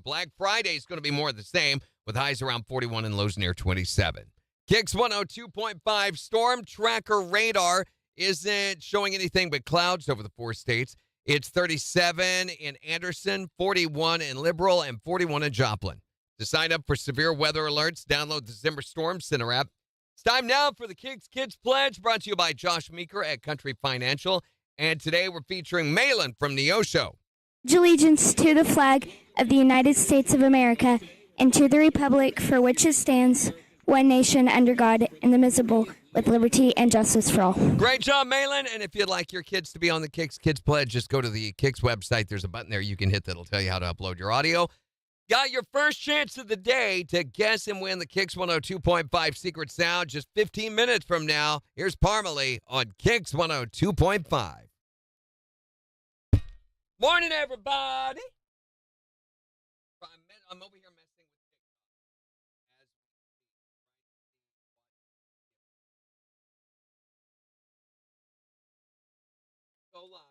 Black Friday is going to be more of the same with highs around 41 and lows near 27. KIX 102.5 storm tracker radar isn't showing anything but clouds over the 4 states. It's 37 in Anderson, 41 in Liberal, and 41 in Joplin. To sign up for severe weather alerts, download the Zimmer Storm Center app. It's time now for the KIX Kids Pledge, brought to you by Josh Meeker at Country Financial. And today we're featuring Malin from Neosho. Pledge allegiance to the flag of the United States of America and to the republic for which it stands, one nation under God, indivisible, with liberty and justice for all. Great job, Malin. And if you'd like your kids to be on the KIX Kids Pledge, just go to the KIX website. There's a button there you can hit that'll tell you how to upload your audio. Got your first chance of the day to guess and win the KIX 102.5 Secret Sound just 15 minutes from now. Here's Parmalee on KIX 102.5. Morning, everybody. I'm over here messing with TikTok as we speak. Go live.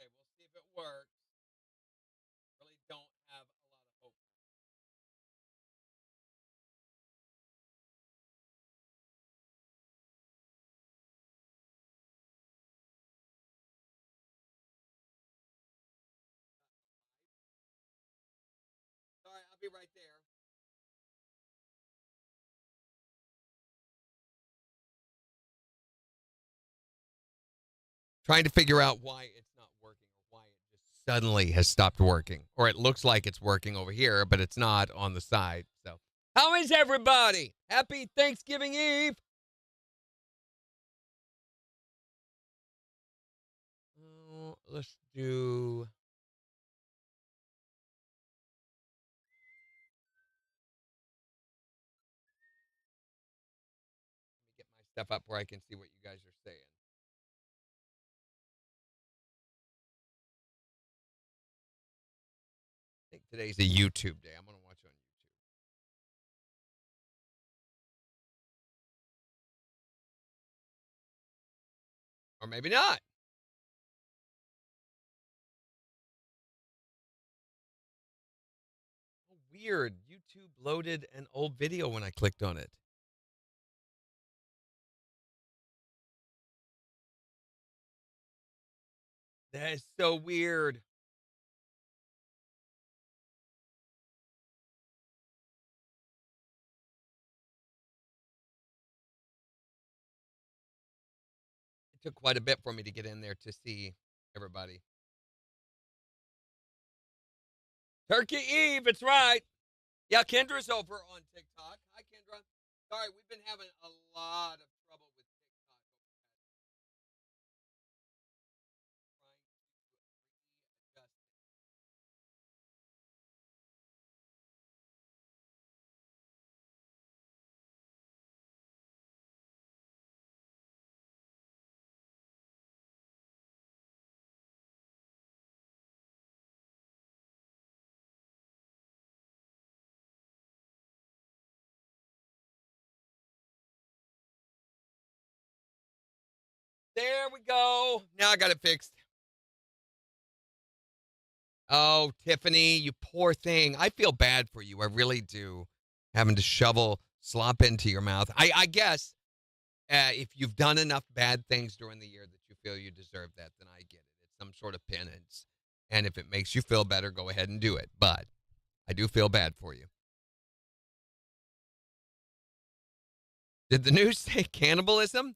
Okay, we'll see if it works. Really don't have a lot of hope. Sorry, I'll be right there. Trying to figure out why it's not working or why it just suddenly has stopped working. Or it looks like it's working over here, but it's not on the side. So, how is everybody? Happy Thanksgiving Eve. Let's do... Let me get my stuff up where I can see what you guys are saying. I think today's a YouTube day. I'm going to watch on YouTube. Or maybe not. Oh, weird. YouTube loaded an old video when I clicked on it. That is so weird. It took quite a bit for me to get in there to see everybody. Turkey Eve, it's right. Yeah, Kendra's over on TikTok. Hi, Kendra. Sorry, we've been having a lot of trouble with TikTok over the past. Trying to readjust it. There we go. Now I got it fixed. Oh, Tiffany, you poor thing. I feel bad for you. I really do. Having to shovel slop into your mouth. I guess if you've done enough bad things during the year that you feel you deserve that, then I get it. It's some sort of penance. And if it makes you feel better, go ahead and do it. But I do feel bad for you. Did the news say cannibalism?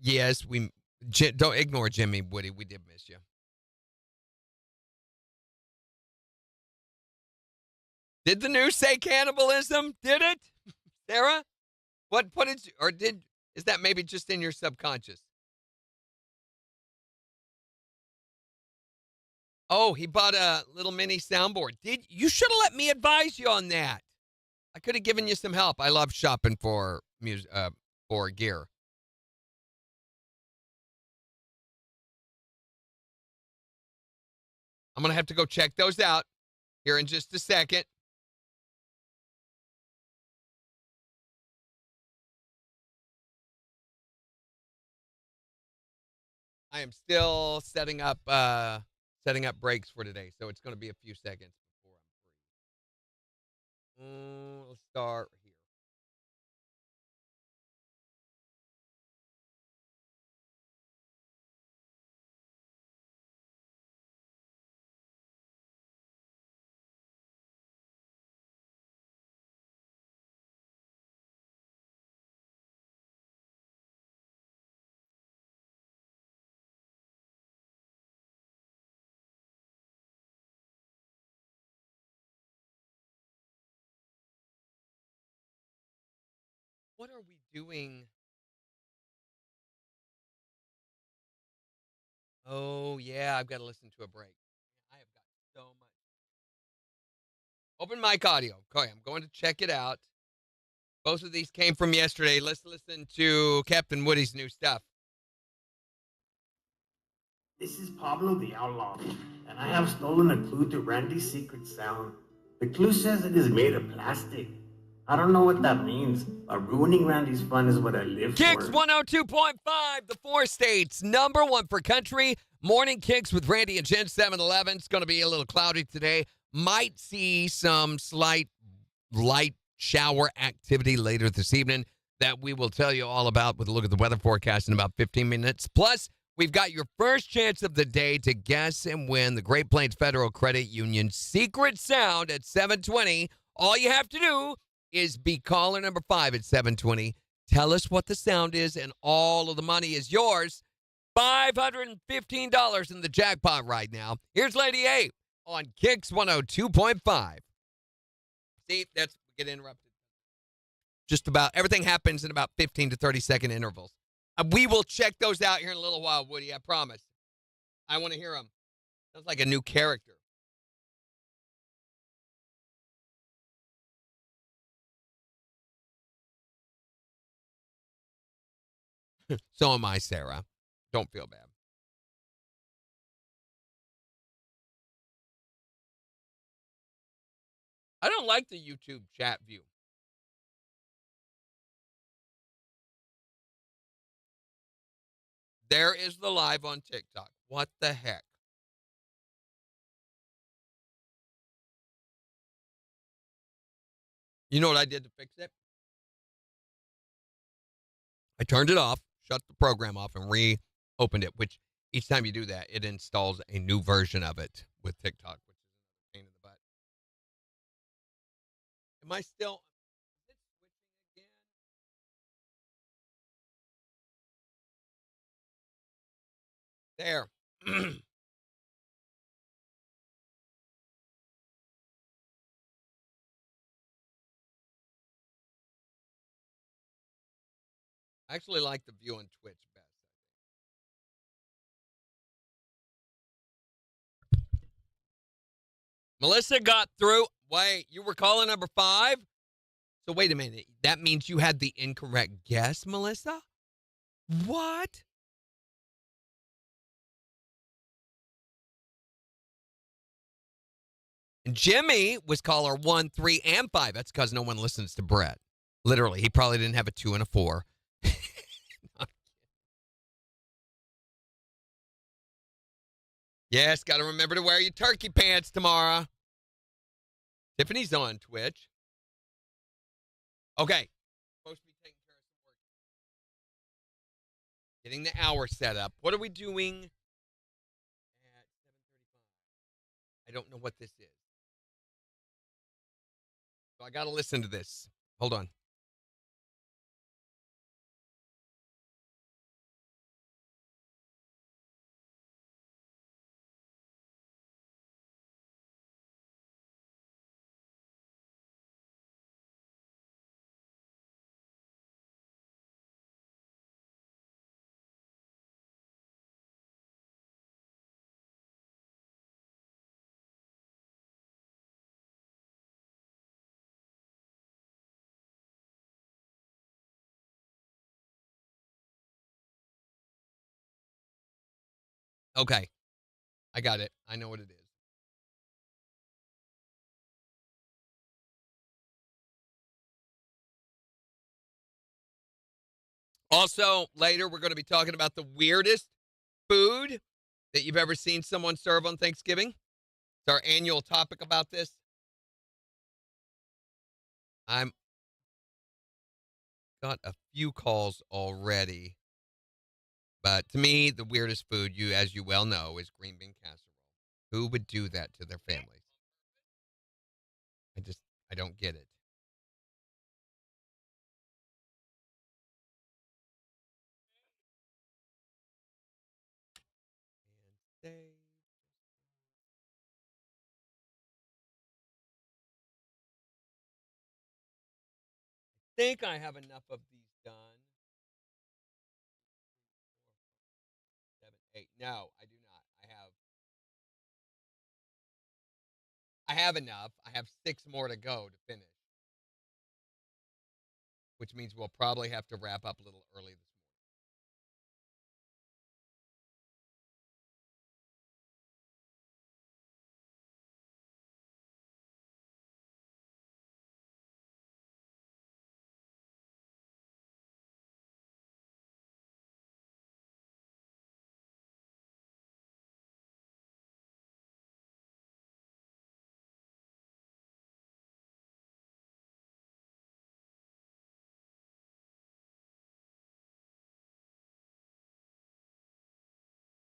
Yes, don't ignore Jimmy, Woody. We did miss you. Did the news say cannibalism? Did it? Sarah? Is that maybe just in your subconscious? Oh, he bought a little mini soundboard. You should have let me advise you on that. I could have given you some help. I love shopping for for gear. I'm going to have to go check those out here in just a second. I am still setting up breaks for today, so it's going to be a few seconds before I'm free. Let's start here. What are we doing? Oh, yeah, I've got to listen to a break. I have got so much. Open mic audio. Okay, I'm going to check it out. Both of these came from yesterday. Let's listen to Captain Woody's new stuff. This is Pablo the Outlaw, and I have stolen a clue to Randy's secret sound. The clue says it is made of plastic. I don't know what that means, but ruining Randy's fun is what I live KIX for. 102.5, the 4 states, number 1 for country. Morning KIX with Randy and Jen, 7-Eleven. It's going to be a little cloudy today. Might see some slight light shower activity later this evening that we will tell you all about with a look at the weather forecast in about 15 minutes. Plus, we've got your first chance of the day to guess and win the Great Plains Federal Credit Union secret sound at 7:20. All you have to do is be caller number 5 at 7:20. Tell us what the sound is, and all of the money is yours. $515 in the jackpot right now. Here's Lady A on KIX 102.5. See, we get interrupted. Just about everything happens in about 15 to 30-second intervals. We will check those out here in a little while, Woody, I promise. I want to hear them. Sounds like a new character. So am I, Sarah. Don't feel bad. I don't like the YouTube chat view. There is the live on TikTok. What the heck? You know what I did to fix it? I turned it off, shut the program off, and reopened it, which each time you do that, it installs a new version of it with TikTok, which is a pain in the butt. Am I still... Is it switching again? There. I actually like the view on Twitch best. Melissa got through. Wait, you were calling number 5? So wait a minute. That means you had the incorrect guess, Melissa? What? And Jimmy was caller 1, 3, and 5. That's because no one listens to Brett. Literally, he probably didn't have a 2 and a 4. Yes, got to remember to wear your turkey pants tomorrow. Tiffany's on Twitch. Okay. Supposed to be taking care of some work. Getting the hour set up. What are we doing at 7:35? I don't know what this is. So I got to listen to this. Hold on. Okay. I got it. I know what it is. Also, later we're going to be talking about the weirdest food that you've ever seen someone serve on Thanksgiving. It's our annual topic about this. I'm got a few calls already, but to me, the weirdest food, as you well know, is green bean casserole. Who would do that to their families? I just, I don't get it. And they think I have enough of these done. 7, 8. No, I do not. I have enough. I have 6 more to go to finish, which means we'll probably have to wrap up a little early this morning.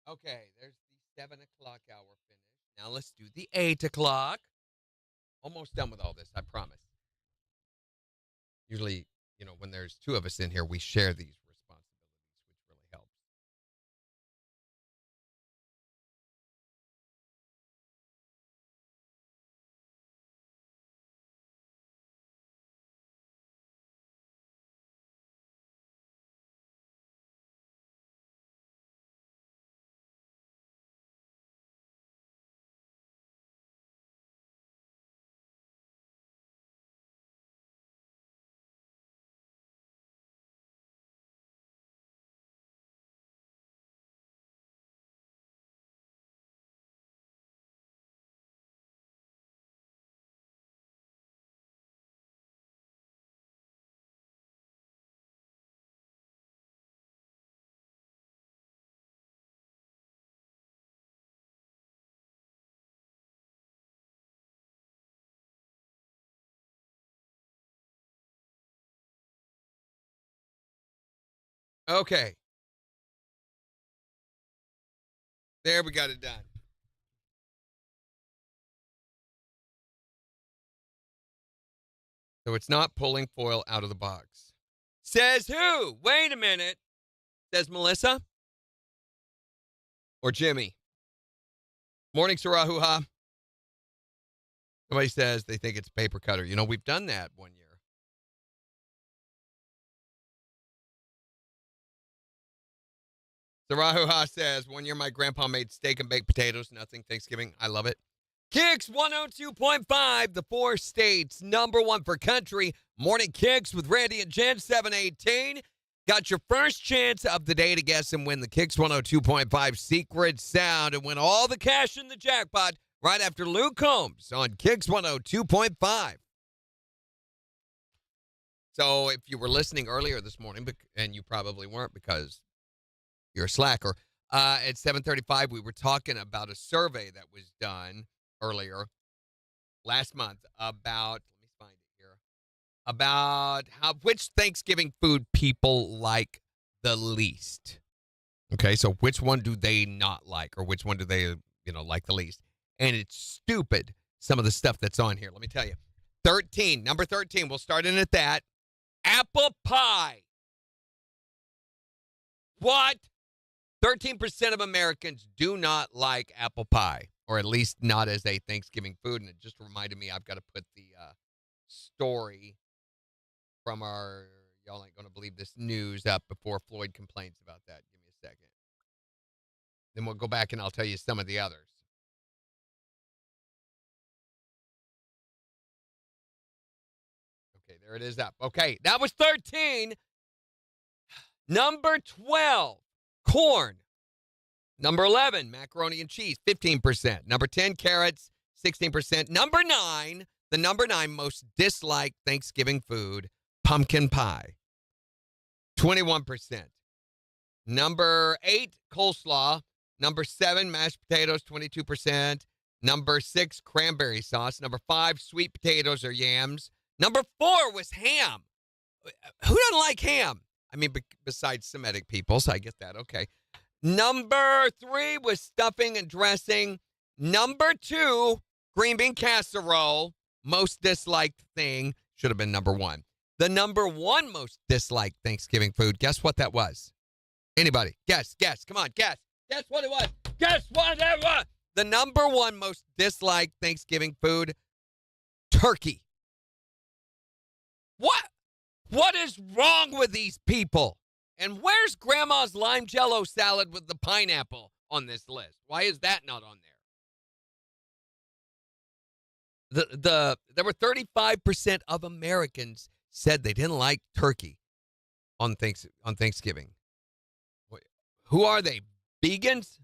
Okay, there's the 7 o'clock hour finished. Now let's do the 8 o'clock. Almost done with all this, I promise. Usually, when there's 2 of us in here, we share these responsibilities, which really helps. Okay, there we got it done. So it's not pulling foil out of the box. Says who? Wait a minute. Says Melissa or Jimmy. Morning, Sarahuha. Somebody says they think it's a paper cutter. We've done that one year. Sarahuha says, one year my grandpa made steak and baked potatoes. Nothing Thanksgiving. I love it. KIX 102.5, the 4 states, #1 for country. Morning KIX with Randy and Jen, 718. Got your first chance of the day to guess and win the KIX 102.5 secret sound and win all the cash in the jackpot right after Luke Combs on KIX 102.5. So if you were listening earlier this morning, and you probably weren't because you're a slacker, at 7:35 we were talking about a survey that was done earlier last month about, let me find it here, about which Thanksgiving food people like the least. Okay, so which one do they not like, or which one do they, like the least? And it's stupid, some of the stuff that's on here. Let me tell you. Number 13, we'll start in at that. Apple pie. What? 13% of Americans do not like apple pie, or at least not as a Thanksgiving food. And it just reminded me I've got to put the story from y'all ain't going to believe this news up before Floyd complains about that. Give me a second. Then we'll go back and I'll tell you some of the others. Okay, there it is up. Okay, that was 13. Number 12, corn. Number 11, macaroni and cheese, 15%. Number 10, carrots, 16%. Number 9, the number 9 most disliked Thanksgiving food, pumpkin pie, 21%. Number 8, coleslaw. Number 7, mashed potatoes, 22%. Number 6, cranberry sauce. Number 5, sweet potatoes or yams. Number 4 was ham. Who doesn't like ham? I mean, besides Semitic people, so I get that. Okay. Number 3 was stuffing and dressing. Number 2, green bean casserole. Most disliked thing. Should have been number 1. The number 1 most disliked Thanksgiving food. Guess what that was? Anybody? Guess. Come on, guess. Guess what it was. Guess what it was. The number 1 most disliked Thanksgiving food, turkey. What? What is wrong with these people? And where's Grandma's lime jello salad with the pineapple on this list? Why is that not on there? There were 35% of Americans said they didn't like turkey on Thanksgiving. Who are they? Vegans?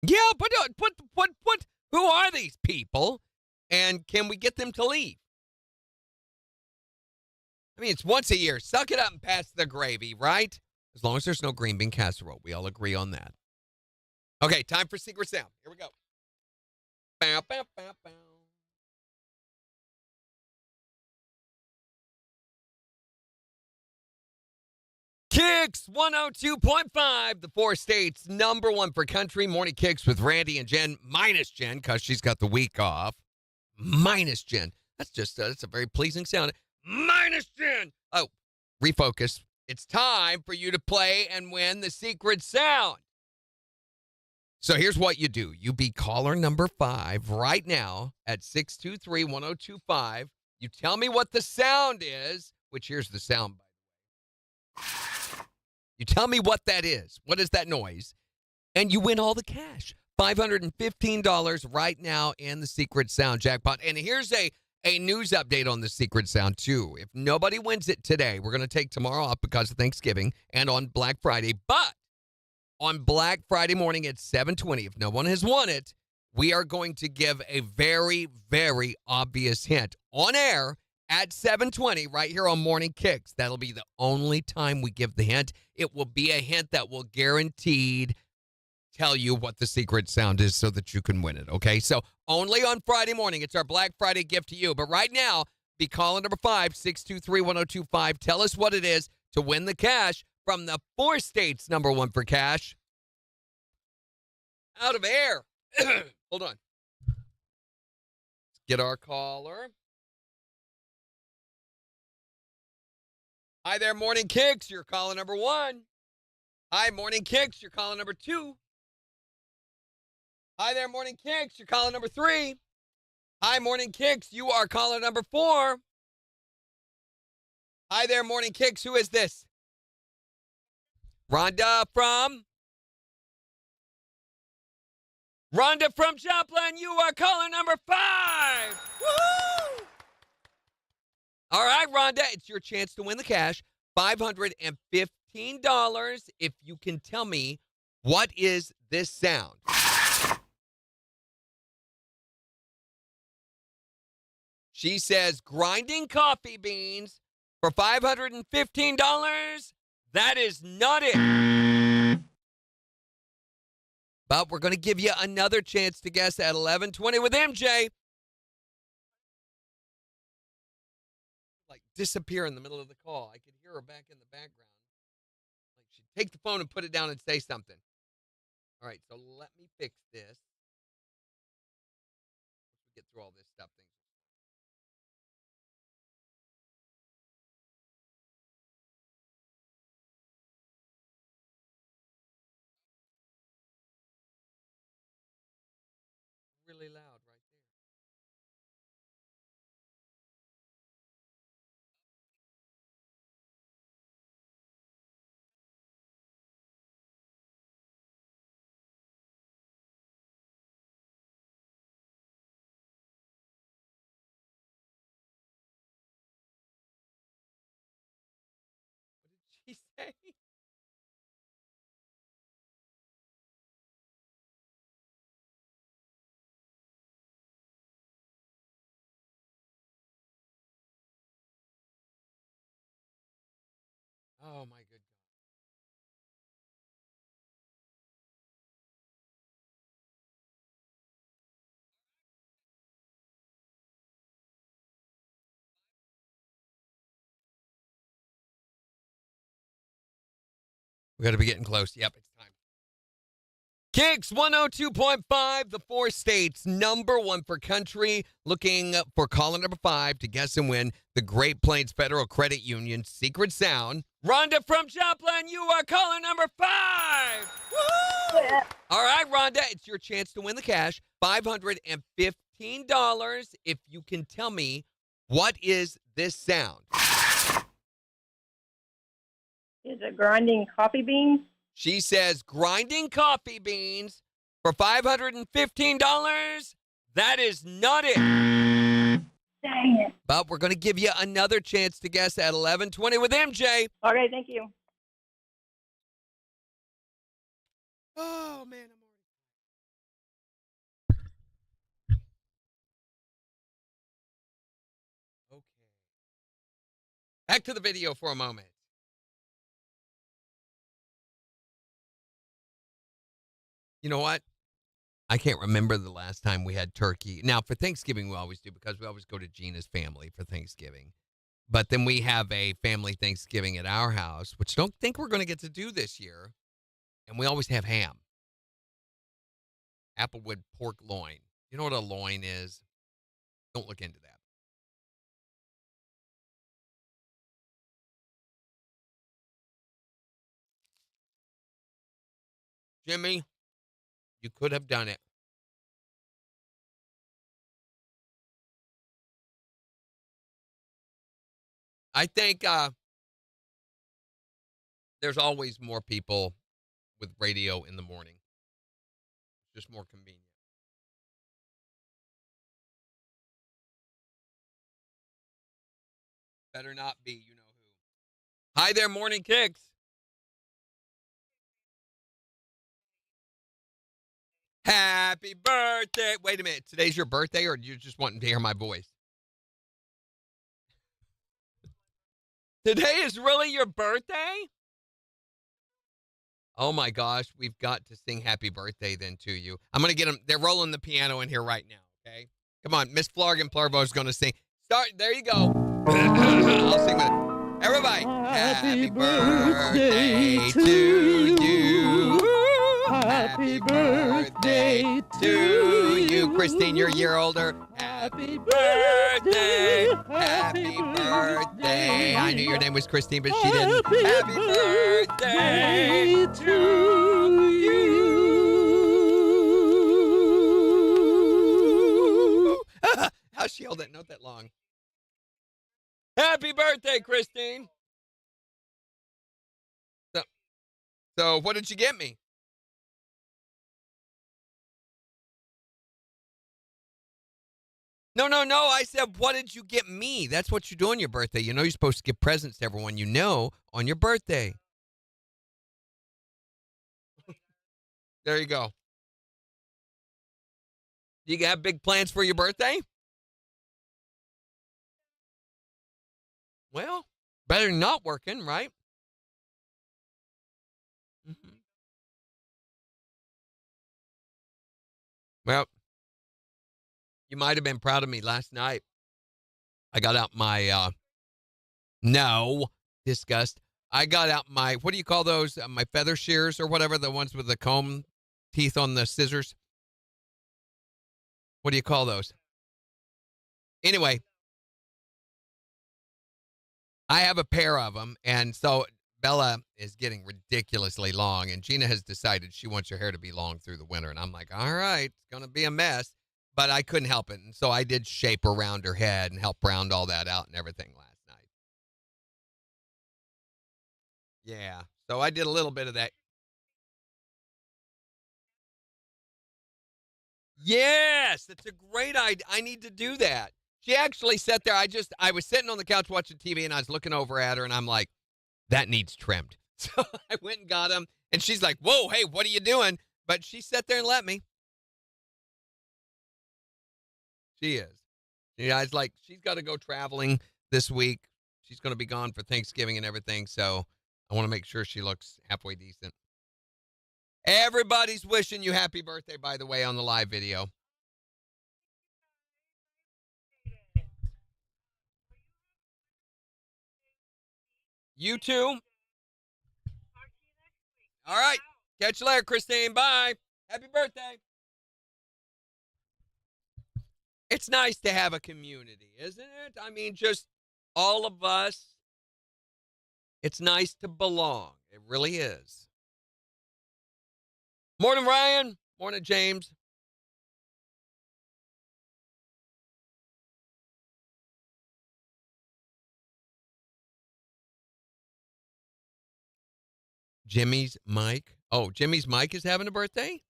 Yeah, but who are these people? And can we get them to leave? I mean, it's once a year. Suck it up and pass the gravy, right? As long as there's no green bean casserole. We all agree on that. Okay, time for Secret Sound. Here we go. Bow, bow, bow, bow. KIX 102.5, the 4 states, number 1 for country. Morning KIX with Randy and Jen, minus Jen, because she's got the week off. Minus Jen. That's a very pleasing sound. Minus Jen. Oh, refocus. It's time for you to play and win the Secret Sound. So here's what you do. You be caller number 5 right now at 623-1025. You tell me what the sound is, which here's the sound, by the way. You tell me what that is. What is that noise? And you win all the cash. $515 right now in the Secret Sound jackpot. And here's a news update on the Secret Sound, too. If nobody wins it today, we're going to take tomorrow off because of Thanksgiving and on Black Friday. But on Black Friday morning at 7:20, if no one has won it, we are going to give a very, very obvious hint on air at 7:20 right here on Morning KIX. That'll be the only time we give the hint. It will be a hint that will guaranteed tell you what the Secret Sound is so that you can win it, okay? So only on Friday morning. It's our Black Friday gift to you. But right now, be calling number 5, 623-1025. Tell us what it is to win the cash from the 4 states, number 1 for cash. Out of air. Hold on. Let's get our caller. Hi there, Morning KIX. You're calling number 1. Hi, Morning KIX. You're calling number 2. Hi there, Morning KIX. You're calling number 3. Hi, Morning KIX. You are calling number 4. Hi there, Morning KIX. Who is this? Rhonda from Joplin. You are calling number 5. Woo! All right, Rhonda, it's your chance to win the cash. $515 if you can tell me what is this sound. She says grinding coffee beans for $515. That is not it. But we're going to give you another chance to guess at 11:20 with MJ. Like disappear in the middle of the call. I could hear her back in the background. Like she'd take the phone and put it down and say something. All right, so let me fix this. Let's get through all this stuff. Things. Really loud right there. What did she say? Oh my good God. We got to be getting close. Yep, it's time. KIX 102.5, the 4 states, number 1 for country, looking for caller number 5 to guess and win the Great Plains Federal Credit Union Secret Sound. Rhonda from Joplin, you are caller number 5. Woo! Yeah. All right, Rhonda, it's your chance to win the cash, $515, if you can tell me what is this sound. Is it grinding coffee beans? She says grinding coffee beans for $515. That is not it. Dang it. But we're going to give you another chance to guess at 11:20 with MJ. Okay, thank you. Oh, man. Okay. Back to the video for a moment. You know what? I can't remember the last time we had turkey. Now, for Thanksgiving, we always do because we always go to Gina's family for Thanksgiving. But then we have a family Thanksgiving at our house, which I don't think we're going to get to do this year. And we always have ham. Applewood pork loin. You know what a loin is? Don't look into that. Jimmy, you could have done it. I think there's always more people with radio in the morning. Just more convenient. Better not be, you know who. Hi there, Morning Kicks. Happy birthday. Wait a minute. Today's your birthday, or you just wanting to hear my voice? Today is really your birthday? Oh my gosh, we've got to sing happy birthday then to you. I'm going to get them. They're rolling the piano in here right now, okay? Come on, Miss Flarg and Plarvo is going to sing. Start. There you go. I'll sing with it. Everybody. Happy birthday to you. Happy birthday to you. Christine, you're a year older. Happy birthday. Happy birthday. I knew your name was Christine, but she didn't. Happy birthday to you. How she held that note that long? Happy birthday, Christine. So what did you get me? No. I said, what did you get me? That's what you do on your birthday. You know you're supposed to give presents to everyone you know on your birthday. There you go. Do you have big plans for your birthday? Well, better than not working, right? Mm-hmm. Well, you might have been proud of me last night. I got out my No. Disgust. I got out my, what do you call those? My feather shears or whatever, the ones with the comb teeth on the scissors. What do you call those? Anyway, I have a pair of them, and so Bella is getting ridiculously long, and Gina has decided she wants her hair to be long through the winter, and I'm like, all right, it's going to be a mess, but I couldn't help it, and so I did shape around her head and help round all that out and everything last night. Yeah, so I did a little bit of that. Yes, that's a great idea. I need to do that. She actually sat there. I was sitting on the couch watching TV, and I was looking over at her, and I'm like, that needs trimmed. So I went and got him, and she's like, whoa, hey, what are you doing? But she sat there and let me. She is. Yeah, it's like she's got to go traveling this week. She's going to be gone for Thanksgiving and everything, so I want to make sure she looks halfway decent. Everybody's wishing you happy birthday, by the way, on the live video. You too. All right. Catch you later, Christine. Bye. Happy birthday. It's nice to have a community, isn't it? I mean, just all of us. It's nice to belong. It really is. Morning, Ryan. Morning, James. Jimmy's Mike. Oh, Jimmy's Mike is having a birthday?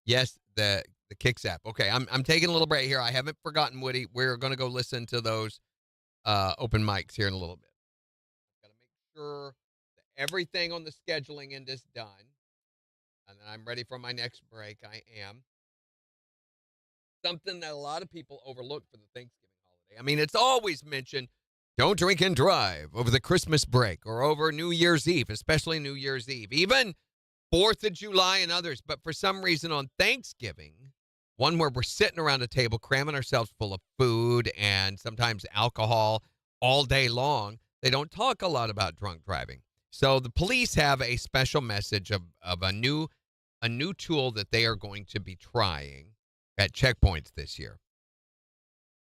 Yes, the KIX app. Okay, I'm taking a little break here. I haven't forgotten, Woody. We're going to go listen to those open mics here in a little bit. Got to make sure that everything on the scheduling end is done. And then I'm ready for my next break. I am. Something that a lot of people overlook for the Thanksgiving holiday. I mean, it's always mentioned, don't drink and drive over the Christmas break or over New Year's Eve, especially New Year's Eve, even 4th of July and others. But for some reason on Thanksgiving, one where we're sitting around a table cramming ourselves full of food and sometimes alcohol all day long, they don't talk a lot about drunk driving. So the police have a special message of a new tool that they are going to be trying at checkpoints this year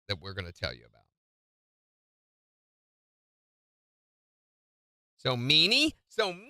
that we're going to tell you about. So meanie Peaches.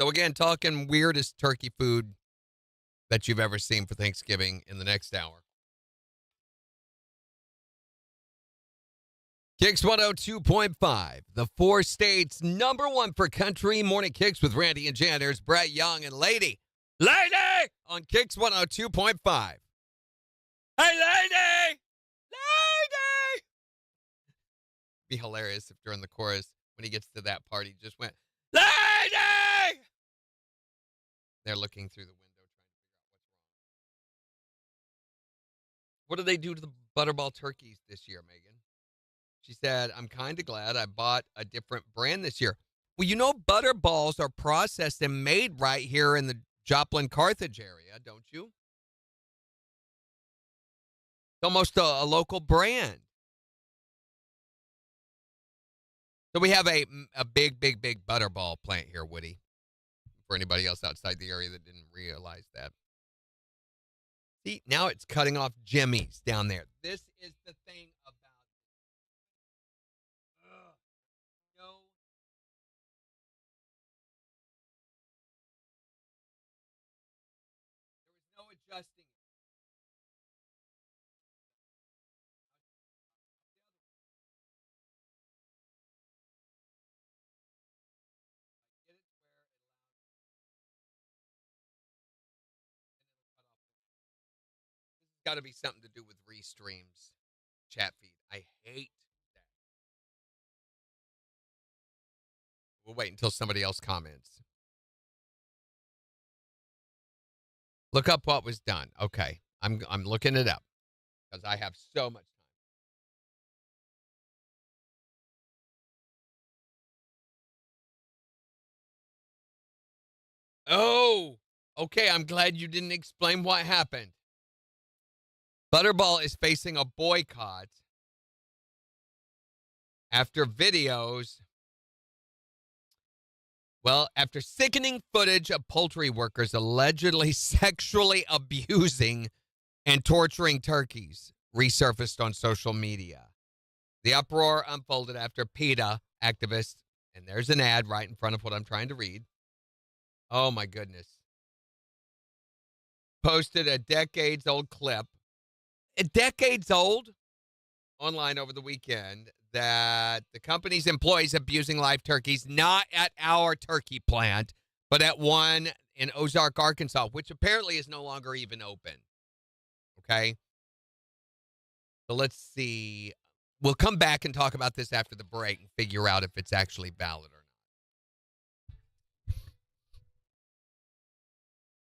So again, talking weirdest turkey food that you've ever seen for Thanksgiving in the next hour. KIX 102.5, the 4 states #1 for country. Morning KIX with Randy and Jan. There's Brett Young and Lady on KIX 102.5. Hey, Lady! Be hilarious if during the chorus, when he gets to that part, he just went, Lady! They're looking through the window trying to figure out what's wrong. What do they do to the Butterball turkeys this year, Megan? She said, I'm kind of glad I bought a different brand this year. Well, you know, Butterballs are processed and made right here in the Joplin, Carthage area, don't you? It's almost a local brand. So we have a big Butterball plant here, Woody, for anybody else outside the area that didn't realize that. See, now it's cutting off Jimmy's down there. This is the thing about got to be something to do with restreams, chat feed. I hate that. We'll wait until somebody else comments. Look up what was done. Okay. I'm looking it up because I have so much time. Oh, okay. I'm glad you didn't explain what happened. Butterball is facing a boycott after videos. Well, after sickening footage of poultry workers allegedly sexually abusing and torturing turkeys resurfaced on social media. The uproar unfolded after PETA activists, and there's an ad right in front of what I'm trying to read. Oh, my goodness. Posted a decades-old clip, decades old, online over the weekend, that the company's employees abusing live turkeys, not at our turkey plant, but at one in Ozark, Arkansas, which apparently is no longer even open. Okay? So let's see. We'll come back and talk about this after the break and figure out if it's actually valid or not.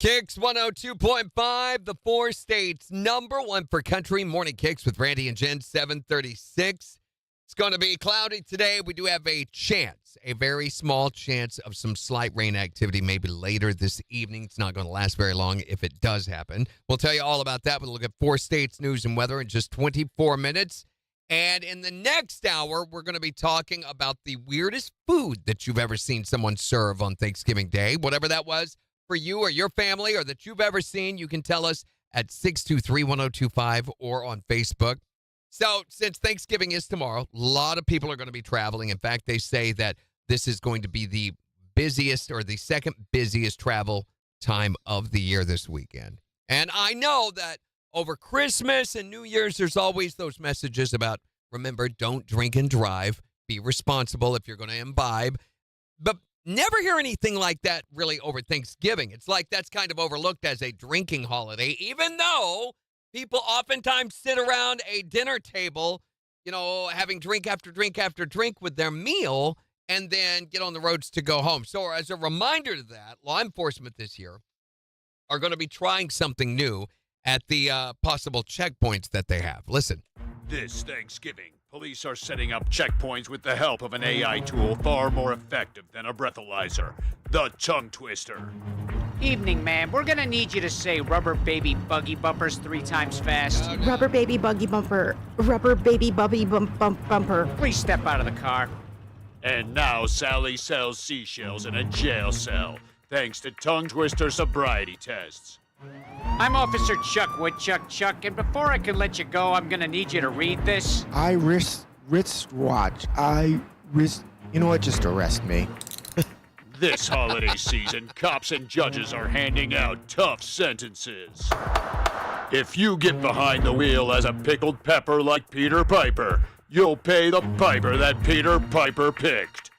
KIX 102.5, the 4 states #1 for country. Morning KIX with Randy and Jen, 736. It's going to be cloudy today. We do have a chance, a very small chance of some slight rain activity maybe later this evening. It's not going to last very long if it does happen. We'll tell you all about that. We'll look at 4 states' news and weather in just 24 minutes. And in the next hour, we're going to be talking about the weirdest food that you've ever seen someone serve on Thanksgiving Day. Whatever that was for you or your family or that you've ever seen, you can tell us at 623-1025 or on Facebook. So since Thanksgiving is tomorrow, a lot of people are going to be traveling. In fact, they say that this is going to be the busiest or the second busiest travel time of the year this weekend. And I know that over Christmas and New Year's, there's always those messages about, remember, don't drink and drive. Be responsible if you're going to imbibe. But never hear anything like that really over Thanksgiving. It's like that's kind of overlooked as a drinking holiday, even though people oftentimes sit around a dinner table, you know, having drink after drink after drink with their meal and then get on the roads to go home. So as a reminder to that, law enforcement this year are going to be trying something new at the possible checkpoints that they have. Listen. This Thanksgiving, police are setting up checkpoints with the help of an AI tool far more effective than a breathalyzer, the tongue twister. Evening, ma'am. We're gonna need you to say rubber baby buggy bumpers 3 times fast. Rubber baby buggy bumper. Rubber baby bubby bumper. Please step out of the car. And now Sally sells seashells in a jail cell, thanks to tongue twister sobriety tests. I'm Officer Chuck Woodchuck, and before I can let you go, I'm gonna need you to read this. Wristwatch. You know what? Just arrest me. This holiday season, cops and judges are handing out tough sentences. If you get behind the wheel as a pickled pepper like Peter Piper, you'll pay the piper that Peter Piper picked.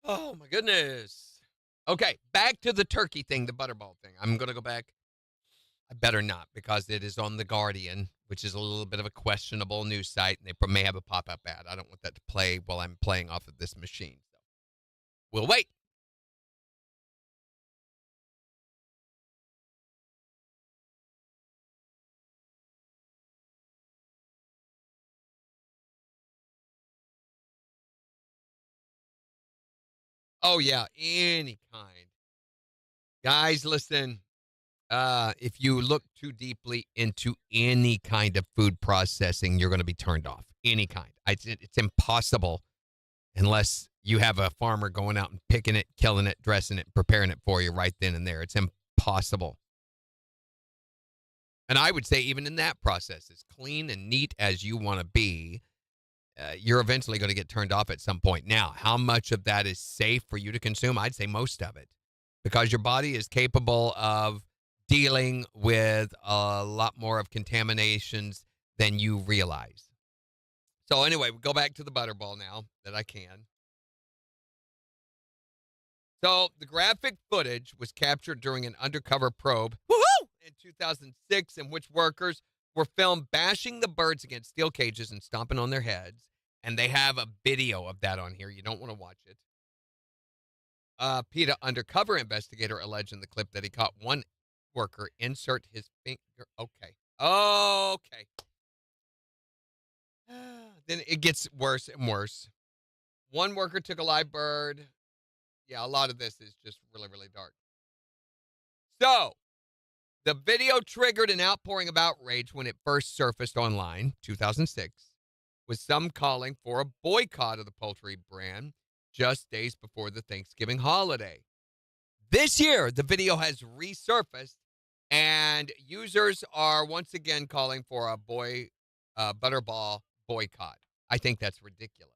Oh, my goodness. Okay, back to the turkey thing, the butterball thing. I'm going to go back. I better not because it is on The Guardian, which is a little bit of a questionable news site, and they may have a pop-up ad. I don't want that to play while I'm playing off of this machine. So we'll wait. Oh, yeah, any kind. Guys, listen, if you look too deeply into any kind of food processing, you're going to be turned off. Any kind. It's impossible unless you have a farmer going out and picking it, killing it, dressing it, preparing it for you right then and there. It's impossible. And I would say even in that process, as clean and neat as you want to be, you're eventually going to get turned off at some point. Now, how much of that is safe for you to consume? I'd say most of it, because your body is capable of dealing with a lot more of contaminations than you realize. So anyway, we go back to the Butterball now that I can. So the graphic footage was captured during an undercover probe in 2006 in which workers were filmed bashing the birds against steel cages and stomping on their heads. And they have a video of that on here. You don't want to watch it. PETA undercover investigator alleged in the clip that he caught one worker insert his finger. Okay. Then it gets worse and worse. One worker took a live bird. Yeah, a lot of this is just really, really dark. So, the video triggered an outpouring of outrage when it first surfaced online, 2006, with some calling for a boycott of the poultry brand just days before the Thanksgiving holiday. This year, the video has resurfaced, and users are once again calling for a Butterball boycott. I think that's ridiculous.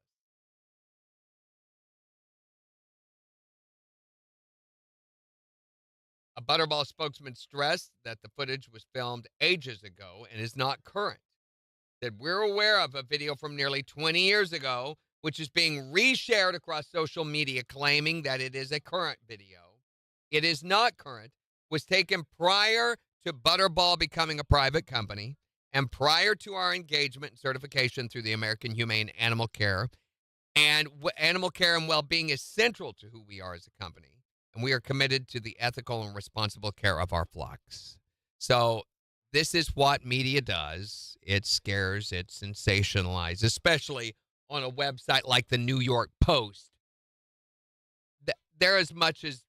A Butterball spokesman stressed that the footage was filmed ages ago and is not current. That we're aware of a video from nearly 20 years ago, which is being reshared across social media, claiming that it is a current video. It is not current, was taken prior to Butterball becoming a private company and prior to our engagement and certification through the American Humane Animal Care. And animal care and well-being is central to who we are as a company. And we are committed to the ethical and responsible care of our flocks. So this is what media does. It scares, it sensationalizes, especially on a website like the New York Post. They're as much as,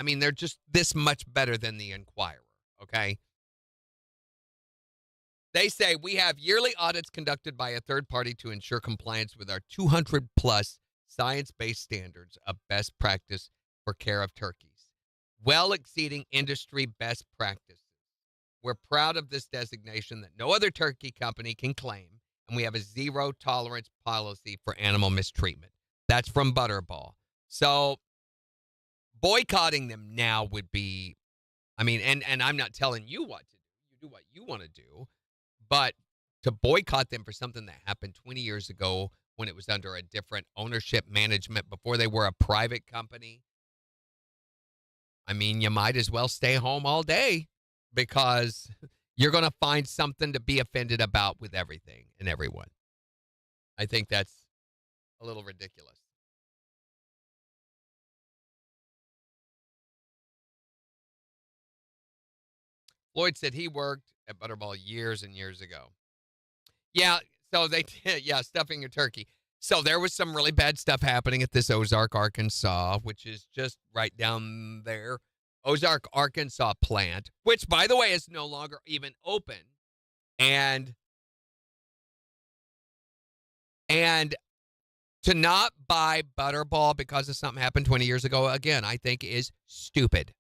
they're just this much better than the Inquirer, okay? They say we have yearly audits conducted by a third party to ensure compliance with our 200-plus science-based standards of best practice for care of turkeys, well exceeding industry best practices. We're proud of this designation that no other turkey company can claim, and we have a zero-tolerance policy for animal mistreatment. That's from Butterball. So boycotting them now would be, and I'm not telling you what to do. You do what you want to do. But to boycott them for something that happened 20 years ago when it was under a different ownership management, before they were a private company, you might as well stay home all day, because you're going to find something to be offended about with everything and everyone. I think that's a little ridiculous. Floyd said he worked at Butterball years and years ago. Yeah, so they did, stuffing your turkey. So there was some really bad stuff happening at this Ozark, Arkansas, which is just right down there. Ozark, Arkansas plant, which, by the way, is no longer even open. And to not buy Butterball because of something happened 20 years ago, again, I think is stupid.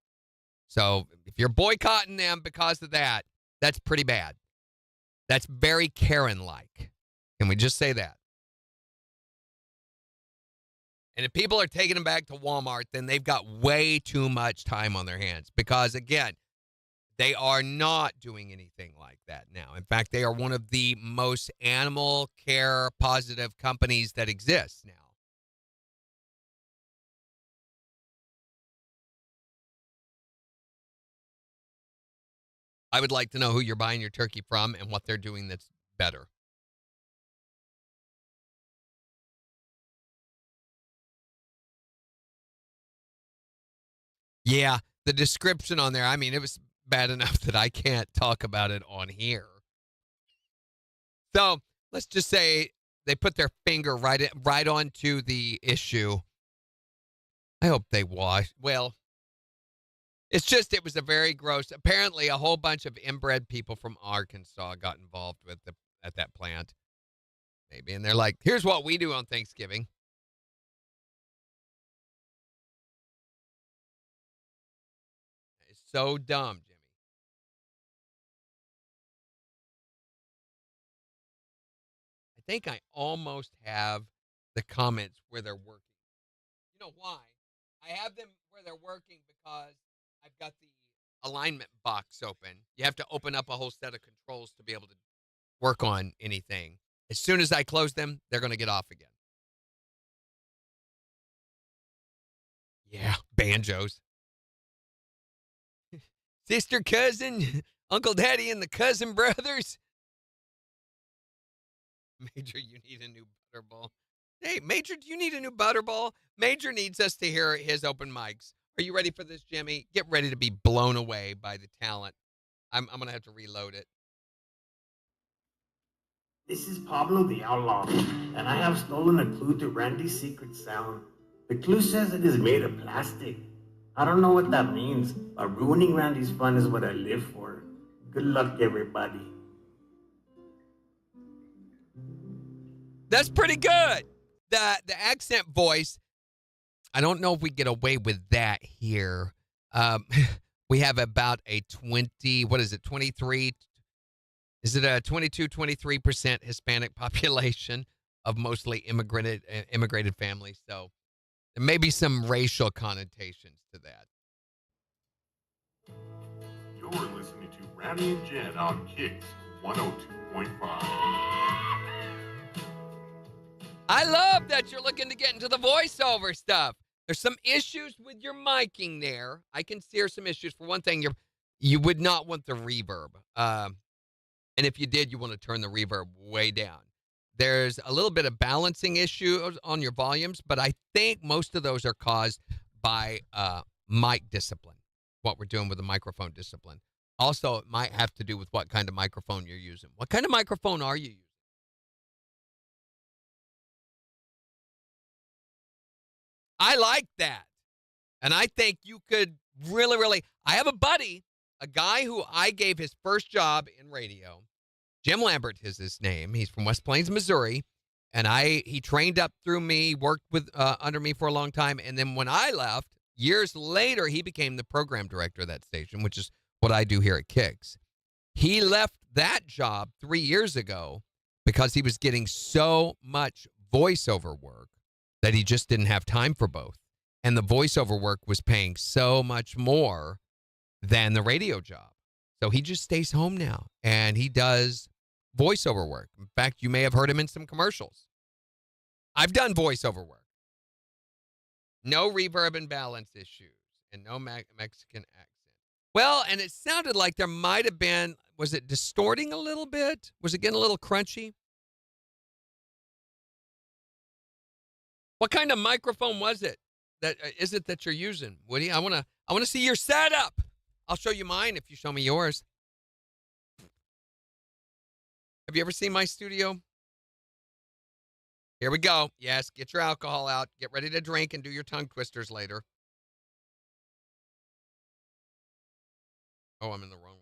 So if you're boycotting them because of that, that's pretty bad. That's very Karen-like. Can we just say that? And if people are taking them back to Walmart, then they've got way too much time on their hands, because, again, they are not doing anything like that now. In fact, they are one of the most animal care positive companies that exists now. I would like to know who you're buying your turkey from and what they're doing that's better. Yeah, the description on there, it was bad enough that I can't talk about it on here. So let's just say they put their finger right onto the issue. I hope they wash. Well, it was a very gross. Apparently, a whole bunch of inbred people from Arkansas got involved at that plant. Maybe, and they're like, here's what we do on Thanksgiving. It's so dumb, Jimmy. I think I almost have the comments where they're working. You know why? I have them where they're working because I've got the alignment box open. You have to open up a whole set of controls to be able to work on anything. As soon as I close them, they're going to get off again. Yeah, banjos. Sister, cousin, Uncle Daddy, and the cousin brothers. Major, you need a new butterball. Hey, Major, do you need a new butterball? Major needs us to hear his open mics. Are you ready for this, Jimmy? Get ready to be blown away by the talent. I'm going to have to reload it. This is Pablo the Outlaw, and I have stolen a clue to Randy's secret sound. The clue says it is made of plastic. I don't know what that means, but ruining Randy's fun is what I live for. Good luck, everybody. That's pretty good. The accent voice, I don't know if we get away with that here. We have about a 23, is it a 23% Hispanic population of mostly immigrated families? So there may be some racial connotations to that. You're listening to Randy and Jen on KIX 102.5. I love that you're looking to get into the voiceover stuff. There's some issues with your miking there. I can see some issues. For one thing, you would not want the reverb. And if you did, you want to turn the reverb way down. There's a little bit of balancing issues on your volumes, but I think most of those are caused by mic discipline, what we're doing with the microphone discipline. Also, it might have to do with what kind of microphone you're using. What kind of microphone are you using? I like that. And I think you could really, I have a buddy, a guy who I gave his first job in radio. Jim Lambert is his name. He's from West Plains, Missouri. And he trained up through me, worked with under me for a long time. And then when I left, years later, he became the program director of that station, which is what I do here at KIX. He left that job 3 years ago because he was getting so much voiceover work that he just didn't have time for both. And the voiceover work was paying so much more than the radio job. So he just stays home now, and he does voiceover work. In fact, you may have heard him in some commercials. I've done voiceover work. No reverb and balance issues, and no Mexican accent. Well, and it sounded like there might have been, was it distorting a little bit? Was it getting a little crunchy? What kind of microphone was it? That you're using, Woody? I want to see your setup. I'll show you mine if you show me yours. Have you ever seen my studio? Here we go. Yes, get your alcohol out. Get ready to drink and do your tongue twisters later. Oh, I'm in the wrong one.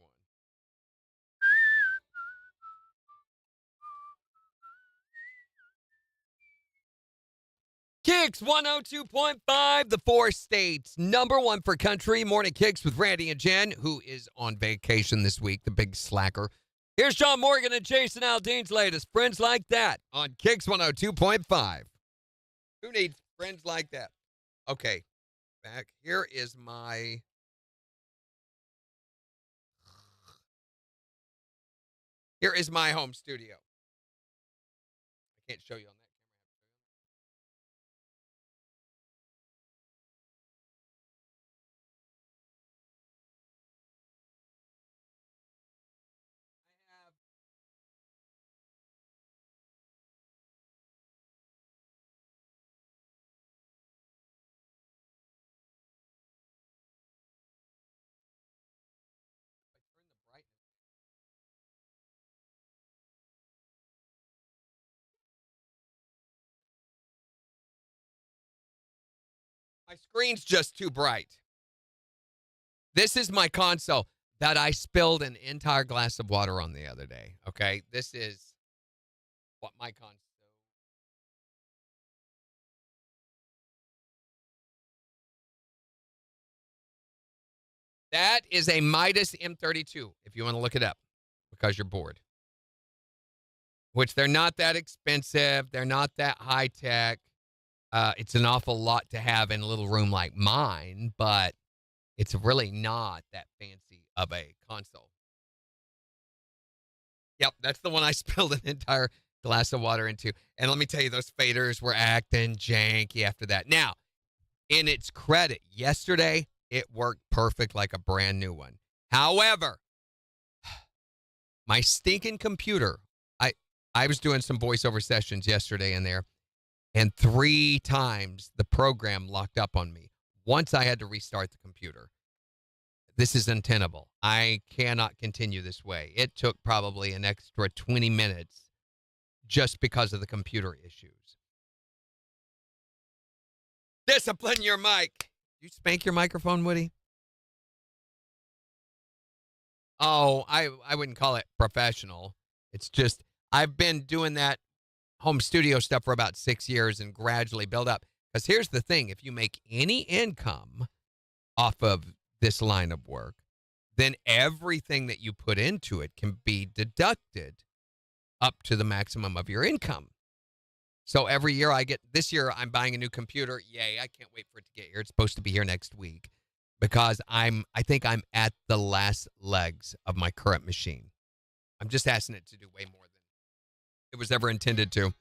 KIX 102.5, the four states. Number one for country. Morning KIX with Randy and Jen, who is on vacation this week, the big slacker. Here's John Morgan and Jason Aldean's latest, Friends Like That, on KIX 102.5. Who needs friends like that? Okay, back. Here is my... Here is my home studio. I can't show you on that. My screen's just too bright. This is my console that I spilled an entire glass of water on the other day. Okay, this is what my console. That is a Midas M32, if you want to look it up, because you're bored. which they're not that expensive. They're not that high tech. It's an awful lot to have in a little room like mine, but it's really not that fancy of a console. Yep, that's the one I spilled an entire glass of water into. And let me tell you, those faders were acting janky after that. Now, in its credit, yesterday, it worked perfect like a brand new one. However, my stinking computer, I was doing some voiceover sessions yesterday in there, and 3 times the program locked up on me. Once I had to restart the computer. This is untenable. I cannot continue this way. It took probably an extra 20 minutes just because of the computer issues. Discipline your mic. You spank your microphone, Woody? Oh, I wouldn't call it professional. It's just I've been doing that home studio stuff for about 6 years and gradually build up. Because here's the thing. If you make any income off of this line of work, then everything that you put into it can be deducted up to the maximum of your income. So every year this year I'm buying a new computer. Yay, I can't wait for it to get here. It's supposed to be here next week because I think I'm at the last legs of my current machine. I'm just asking it to do way more than it was ever intended to.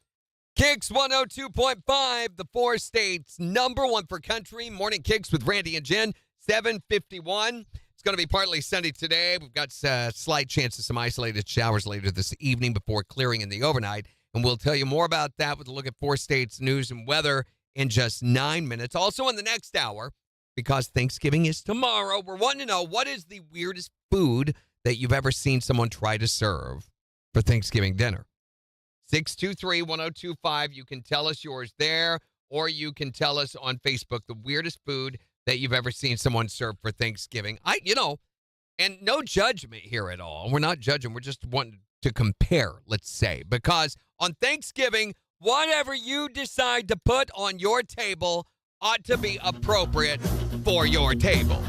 KIX 102.5, the 4 states, #1 for country. Morning KIX with Randy and Jen, 7:51. It's going to be partly sunny today. We've got slight chance of some isolated showers later this evening before clearing in the overnight. And we'll tell you more about that with a look at 4 states' news and weather in just 9 minutes. Also in the next hour, because Thanksgiving is tomorrow, we're wanting to know what is the weirdest food that you've ever seen someone try to serve for Thanksgiving dinner. 623-1025. You can tell us yours there, or you can tell us on Facebook the weirdest food that you've ever seen someone serve for Thanksgiving. And no judgment here at all. We're not judging. We're just wanting to compare, let's say, because on Thanksgiving, whatever you decide to put on your table ought to be appropriate for your table.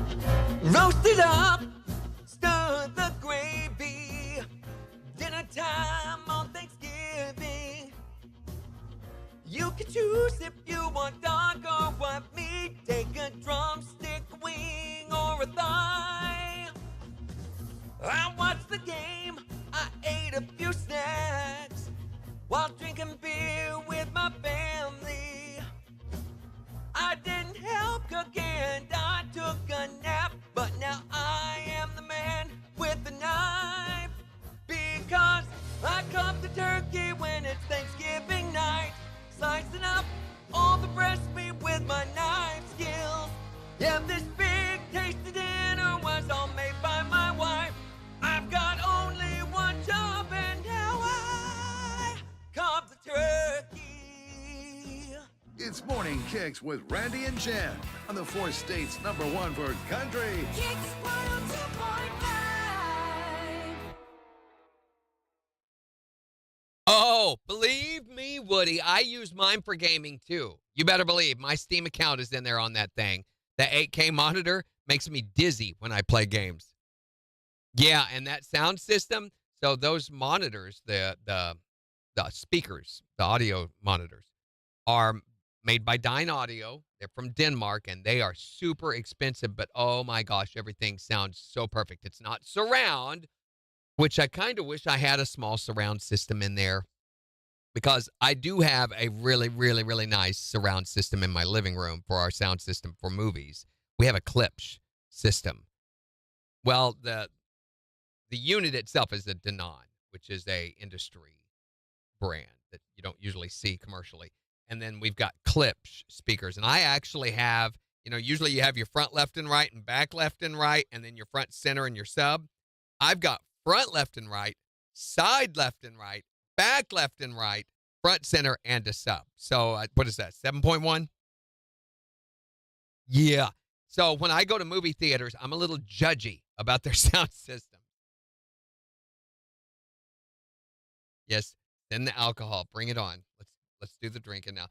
Roast it up, stir the gravy, dinner time on Thanksgiving. You can choose if you want dark or white meat. Take a drumstick, wing, or a thigh. I watched the game, I ate a few snacks while drinking beer with my family. I didn't help cook and I took a nap, but now I am the man with the knife. Because I cut the turkey when it's Thanksgiving night, slicing up all the breast meat with my knife skills. Yeah, this big tasty dinner was all made by my wife. I've got only one job and now I carve the turkey. It's Morning KIX with Randy and Jen on the 4 states #1 for country. KIX 102.5. Oh, believe me, Woody, I use mine for gaming too. You better believe my Steam account is in there on that thing. The 8K monitor makes me dizzy when I play games. Yeah, and that sound system, so those monitors, the speakers, the audio monitors, are made by Dyne Audio. They're from Denmark, and they are super expensive, but oh my gosh, everything sounds so perfect. It's not surround, which I kind of wish I had a small surround system in there, because I do have a really, really, really nice surround system in my living room for our sound system for movies. We have a Klipsch system. Well, the unit itself is a Denon, which is a industry brand that you don't usually see commercially. And then we've got Klipsch speakers. And I actually have, usually you have your front left and right and back left and right, and then your front center and your sub. I've got front left and right, side left and right, back left and right, front center, and a sub. So what is that, 7.1? Yeah. So when I go to movie theaters, I'm a little judgy about their sound system. Yes, send the alcohol. Bring it on. Let's do the drinking now.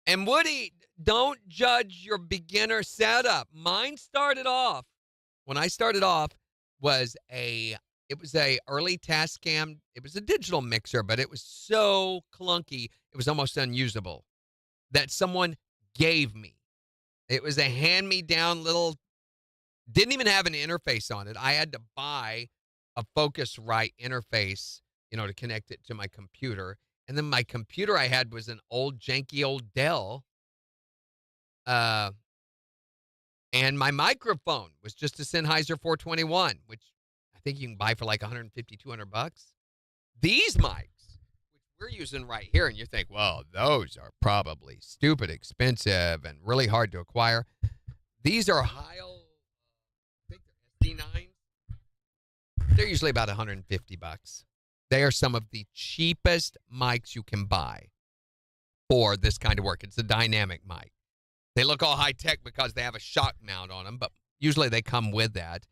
And Woody, don't judge your beginner setup. Mine started off, when I started off, was a It was a early Tascam. It was a digital mixer, but it was so clunky, it was almost unusable, that someone gave me. It was a hand-me-down little, didn't even have an interface on it. I had to buy a Focusrite interface, to connect it to my computer. And then my computer I had was an old, janky old Dell. And my microphone was just a Sennheiser 421, which I think you can buy for like 150, 200 bucks. These mics, which we're using right here, and you think, well, those are probably stupid expensive and really hard to acquire. These are Heil, I think they're SD9s. They're usually about 150 bucks. They are some of the cheapest mics you can buy for this kind of work. It's a dynamic mic. They look all high-tech because they have a shock mount on them, but usually they come with that.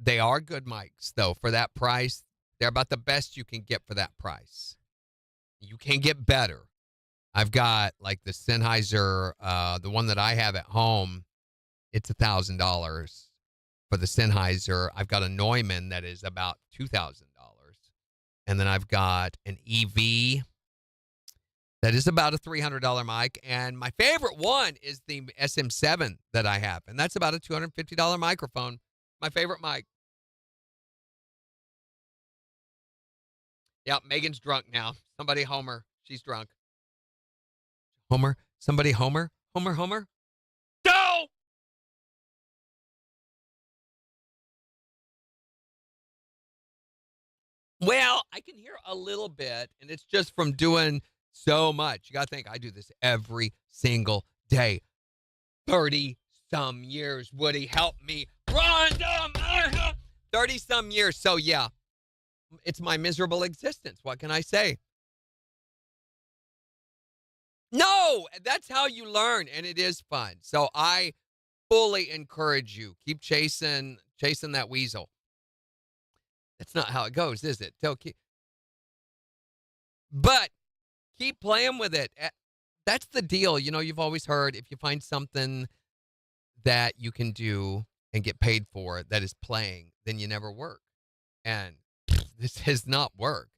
They are good mics, though. For that price, they're about the best you can get for that price. You can get better. I've got, like, the Sennheiser, the one that I have at home, it's $1,000 for the Sennheiser. I've got a Neumann that is about $2,000. And then I've got an EV that is about a $300 mic. And my favorite one is the SM7 that I have. And that's about a $250 microphone. My favorite mic. Yeah, Megan's drunk now. Somebody Homer. She's drunk. Homer? Somebody Homer? Homer? No! Well, I can hear a little bit, and it's just from doing so much. You got to think, I do this every single day. 30-some years. Woody, help me. Random! 30-some years. So, yeah, it's my miserable existence. What can I say? No, that's how you learn, and it is fun. So I fully encourage you. Keep chasing that weasel. That's not how it goes, is it? But keep playing with it. That's the deal. You've always heard if you find something that you can do and get paid for that is playing, then you never work. And this has not worked.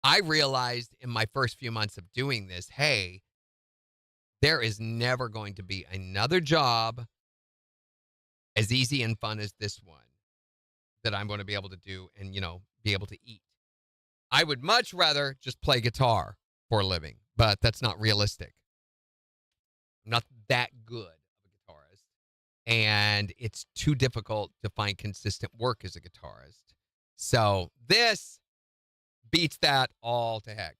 I realized in my first few months of doing this, hey, there is never going to be another job as easy and fun as this one that I'm going to be able to do and, be able to eat. I would much rather just play guitar for a living, but that's not realistic. I'm not that good of a guitarist, and it's too difficult to find consistent work as a guitarist. So this beats that all to heck.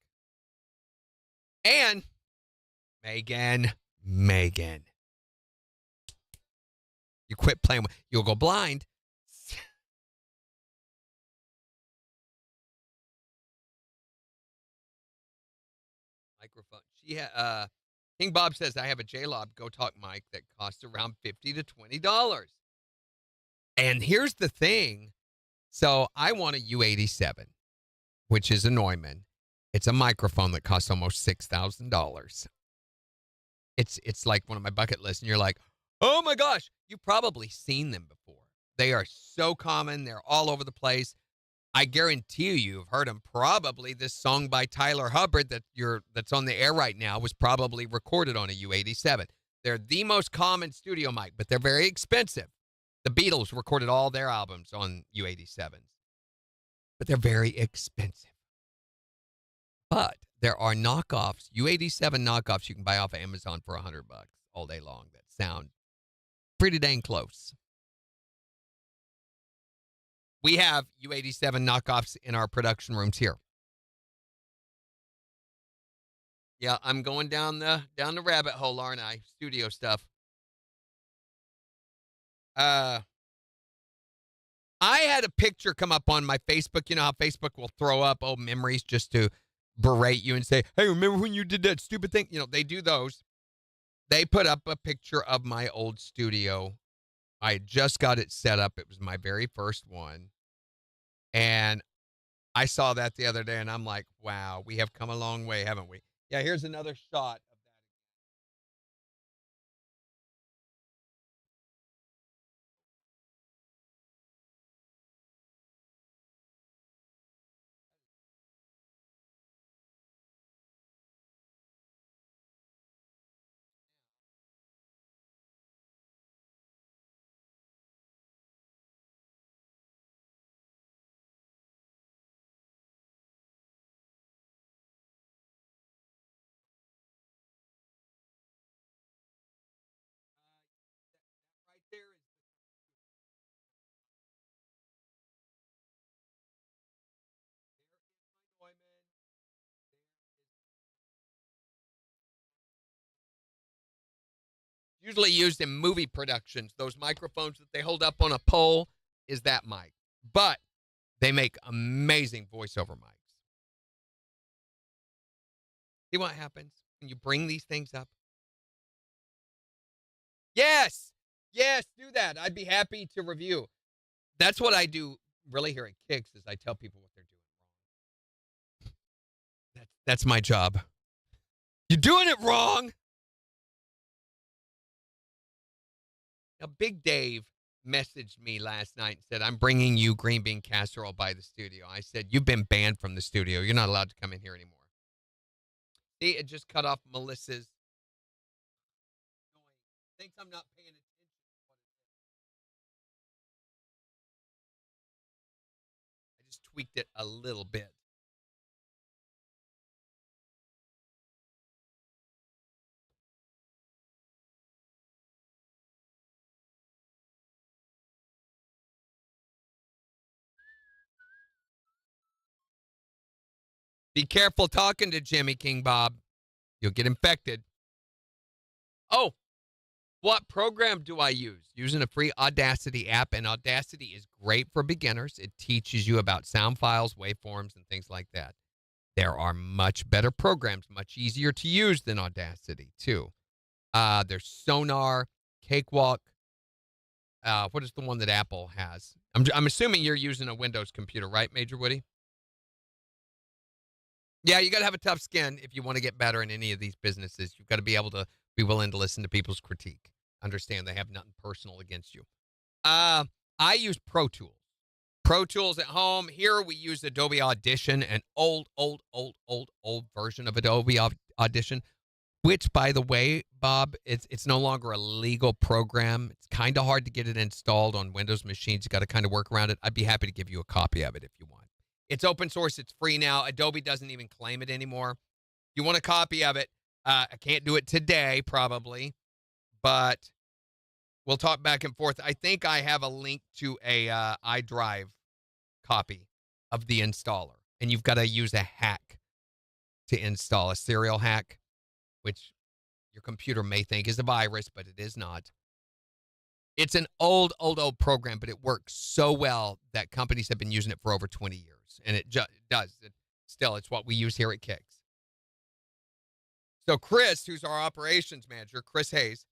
And Megan, you quit playing with, you'll go blind. Microphone. King Bob says, I have a J-Lob Go Talk mic that costs around $15 to $20. And here's the thing. So I want a U87, which is a Neumann. It's a microphone that costs almost $6,000. It's like one of my bucket lists, and you're like, oh my gosh, you've probably seen them before. They are so common. They're all over the place. I guarantee you've heard them. Probably this song by Tyler Hubbard that's on the air right now was probably recorded on a U87. They're the most common studio mic, but they're very expensive. The Beatles recorded all their albums on U87s, but they're very expensive. But there are knockoffs, U87 knockoffs you can buy off of Amazon for $100 all day long that sound pretty dang close. We have U87 knockoffs in our production rooms here. Yeah, I'm going down the rabbit hole, aren't I? Studio stuff. I had a picture come up on my Facebook. You know how Facebook will throw up old memories just to berate you and say, hey, remember when you did that stupid thing? They do those. They put up a picture of my old studio. I had just got it set up. It was my very first one. And I saw that the other day, and I'm like, wow, we have come a long way, haven't we? Yeah, here's another shot of that. usually used in movie productions. Those microphones that they hold up on a pole is that mic. But they make amazing voiceover mics. See what happens when you bring these things up? Yes. Yes, do that. I'd be happy to review. That's what I do really here at KIX is I tell people what they're doing wrong. That's my job. You're doing it wrong. Now, Big Dave messaged me last night and said, I'm bringing you green bean casserole by the studio. I said, you've been banned from the studio. You're not allowed to come in here anymore. See, it just cut off Melissa's. Thinks I'm not paying attention. I just tweaked it a little bit. Be careful talking to Jimmy King Bob. You'll get infected. Oh, what program do I use? Using a free Audacity app, and Audacity is great for beginners. It teaches you about sound files, waveforms, and things like that. There are much better programs, much easier to use than Audacity, too. There's Sonar, Cakewalk. What is the one that Apple has? I'm assuming you're using a Windows computer, right, Major Woody? Yeah, you got to have a tough skin if you want to get better in any of these businesses. You've got to be able to be willing to listen to people's critique. Understand they have nothing personal against you. I use Pro Tools. Pro Tools at home. Here we use Adobe Audition, an old version of Adobe Audition, which, by the way, Bob, it's no longer a legal program. It's kind of hard to get it installed on Windows machines. You got to kind of work around it. I'd be happy to give you a copy of it if you want. It's open source. It's free now. Adobe doesn't even claim it anymore. If you want a copy of it, I can't do it today, probably, but we'll talk back and forth. I think I have a link to a iDrive copy of the installer, and you've got to use a hack to install a serial hack, which your computer may think is a virus, but it is not. It's an old program, but it works so well that companies have been using it for over 20 years. And it does. It's what we use here at KIX. So Chris, who's our operations manager, Chris Hayes,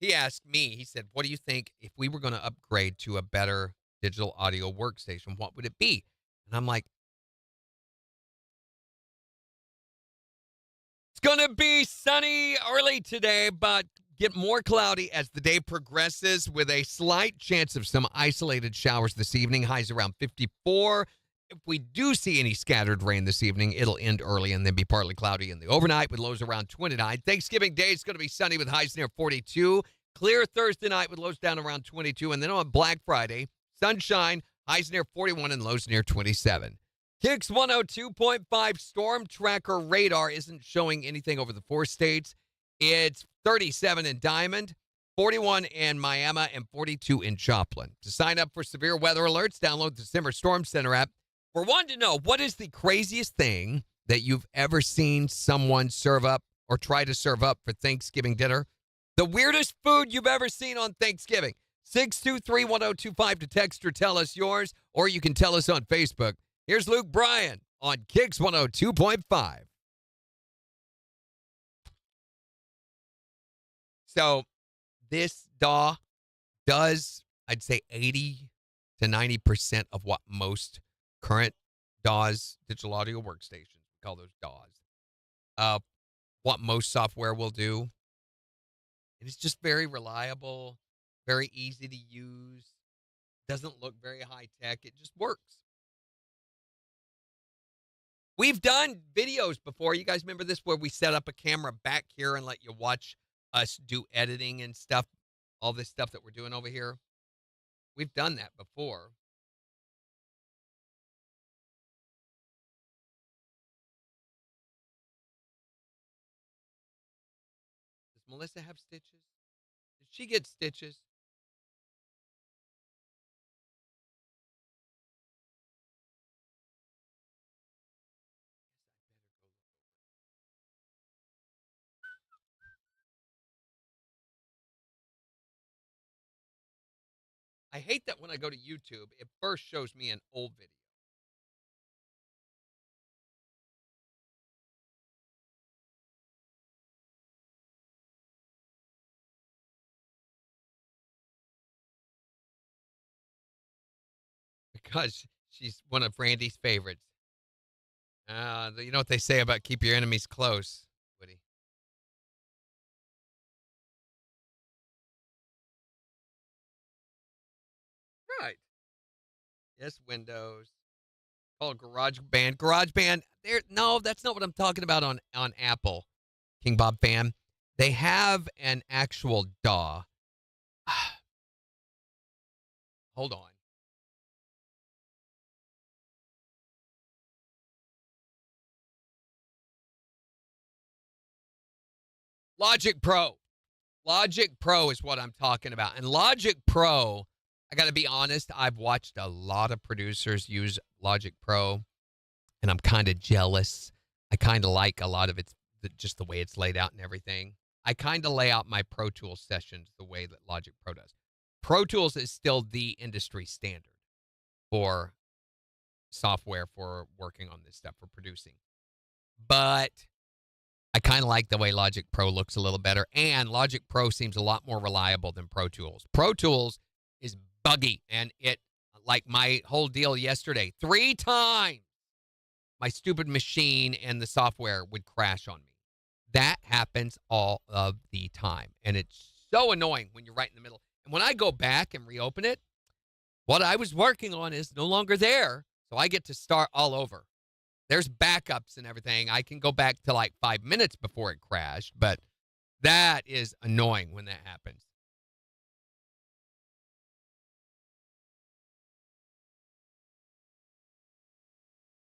he asked me, he said, what do you think if we were going to upgrade to a better digital audio workstation, what would it be? And I'm like, it's going to be sunny early today, but get more cloudy as the day progresses with a slight chance of some isolated showers this evening. Highs around 54. If we do see any scattered rain this evening, it'll end early and then be partly cloudy in the overnight with lows around 29. Thanksgiving Day is going to be sunny with highs near 42. Clear Thursday night with lows down around 22. And then on Black Friday, sunshine, highs near 41 and lows near 27. KIX 102.5 storm tracker radar isn't showing anything over the 4 states. It's 37 in Diamond, 41 in Miami, and 42 in Joplin. To sign up for severe weather alerts, download the December Storm Center app. We're wanting to know, what is the craziest thing that you've ever seen someone serve up or try to serve up for Thanksgiving dinner? The weirdest food you've ever seen on Thanksgiving. 623-1025 to text or tell us yours, or you can tell us on Facebook. Here's Luke Bryan on KIX 102.5. So this DAW does, I'd say, 80 to 90% of what most current DAWs, digital audio workstations, we call those DAWs, what most software will do. It is just very reliable, very easy to use, doesn't look very high tech. It just works. We've done videos before. You guys remember this, where we set up a camera back here and let you watch us do editing and stuff, all this stuff that we're doing over here? We've done that before. Does Melissa have stitches? Did she get stitches? I hate that when I go to YouTube, it first shows me an old video. Because she's one of Randy's favorites. You know what they say about keep your enemies close, Woody? Right. Yes, Windows. Called GarageBand. GarageBand. No, that's not what I'm talking about on Apple. King Bob fan. They have an actual DAW. Hold on. Logic Pro. Logic Pro is what I'm talking about. And Logic Pro, I got to be honest, I've watched a lot of producers use Logic Pro, and I'm kind of jealous. I kind of like a lot of it's just the way it's laid out and everything. I kind of lay out my Pro Tools sessions the way that Logic Pro does. Pro Tools is still the industry standard for software for working on this stuff, for producing. But I kind of like the way Logic Pro looks a little better, and Logic Pro seems a lot more reliable than Pro Tools. Pro Tools is buggy, and like my whole deal yesterday, 3 times my stupid machine and the software would crash on me. That happens all of the time, and it's so annoying when you're right in the middle. And when I go back and reopen it, what I was working on is no longer there, so I get to start all over. There's backups and everything. I can go back to like 5 minutes before it crashed, but that is annoying when that happens.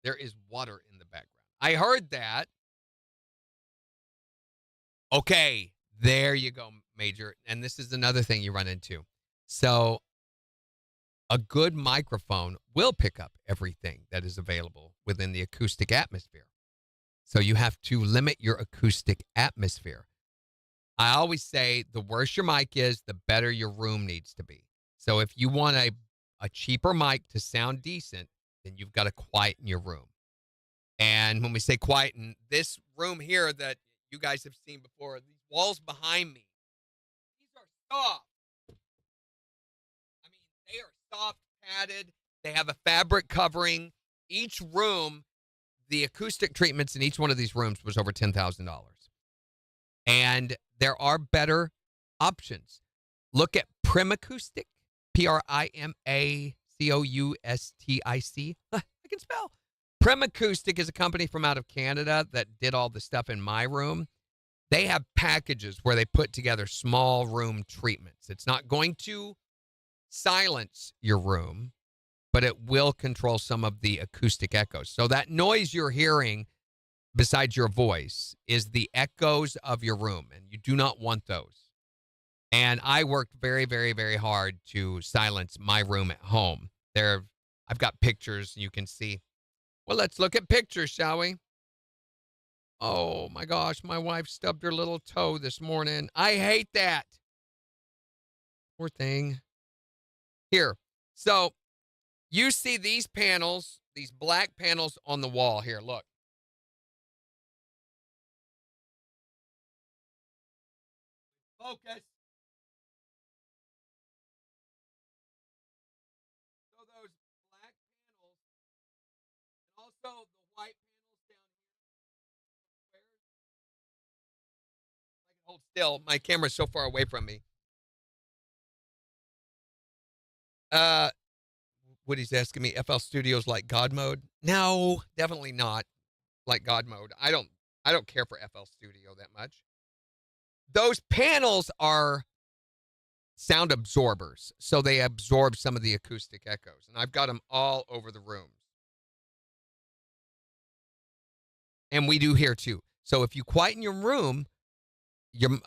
There is water in the background. I heard that. Okay, there you go, Major. And this is another thing you run into. So a good microphone will pick up everything that is available within the acoustic atmosphere. So you have to limit your acoustic atmosphere. I always say the worse your mic is, the better your room needs to be. So if you want a cheaper mic to sound decent, then you've got to quieten your room. And when we say quieten, this room here that you guys have seen before, these walls behind me, these are soft. I mean, they are soft, padded. They have a fabric covering. Each room, the acoustic treatments in each one of these rooms was over $10,000. And there are better options. Look at Primacoustic, Primacoustic. I can spell. Primacoustic is a company from out of Canada that did all the stuff in my room. They have packages where they put together small room treatments. It's not going to silence your room, but it will control some of the acoustic echoes. So that noise you're hearing besides your voice is the echoes of your room, and you do not want those. And I worked very, very, very hard to silence my room at home. I've got pictures you can see. Well, let's look at pictures, shall we? Oh, my gosh, my wife stubbed her little toe this morning. I hate that. Poor thing. Here. So you see these panels, these black panels on the wall here. Look. Focus. So those black panels, and also the white panels down here. I can hold still. My camera's so far away from me. Woody's asking me, FL Studios like God mode? No, definitely not like God mode. I don't care for FL Studio that much. Those panels are sound absorbers, so they absorb some of the acoustic echoes, and I've got them all over the rooms. And we do here too. So if you quieten your room, you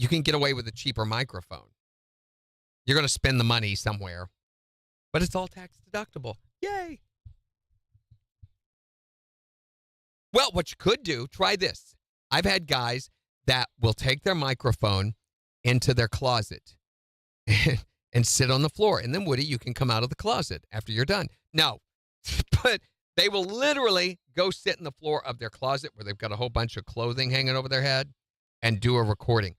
can get away with a cheaper microphone. You're going to spend the money somewhere, but it's all tax deductible. Yay. Well, what you could do, try this. I've had guys that will take their microphone into their closet and sit on the floor. And then, Woody, you can come out of the closet after you're done. No, but they will literally go sit in the floor of their closet where they've got a whole bunch of clothing hanging over their head and do a recording.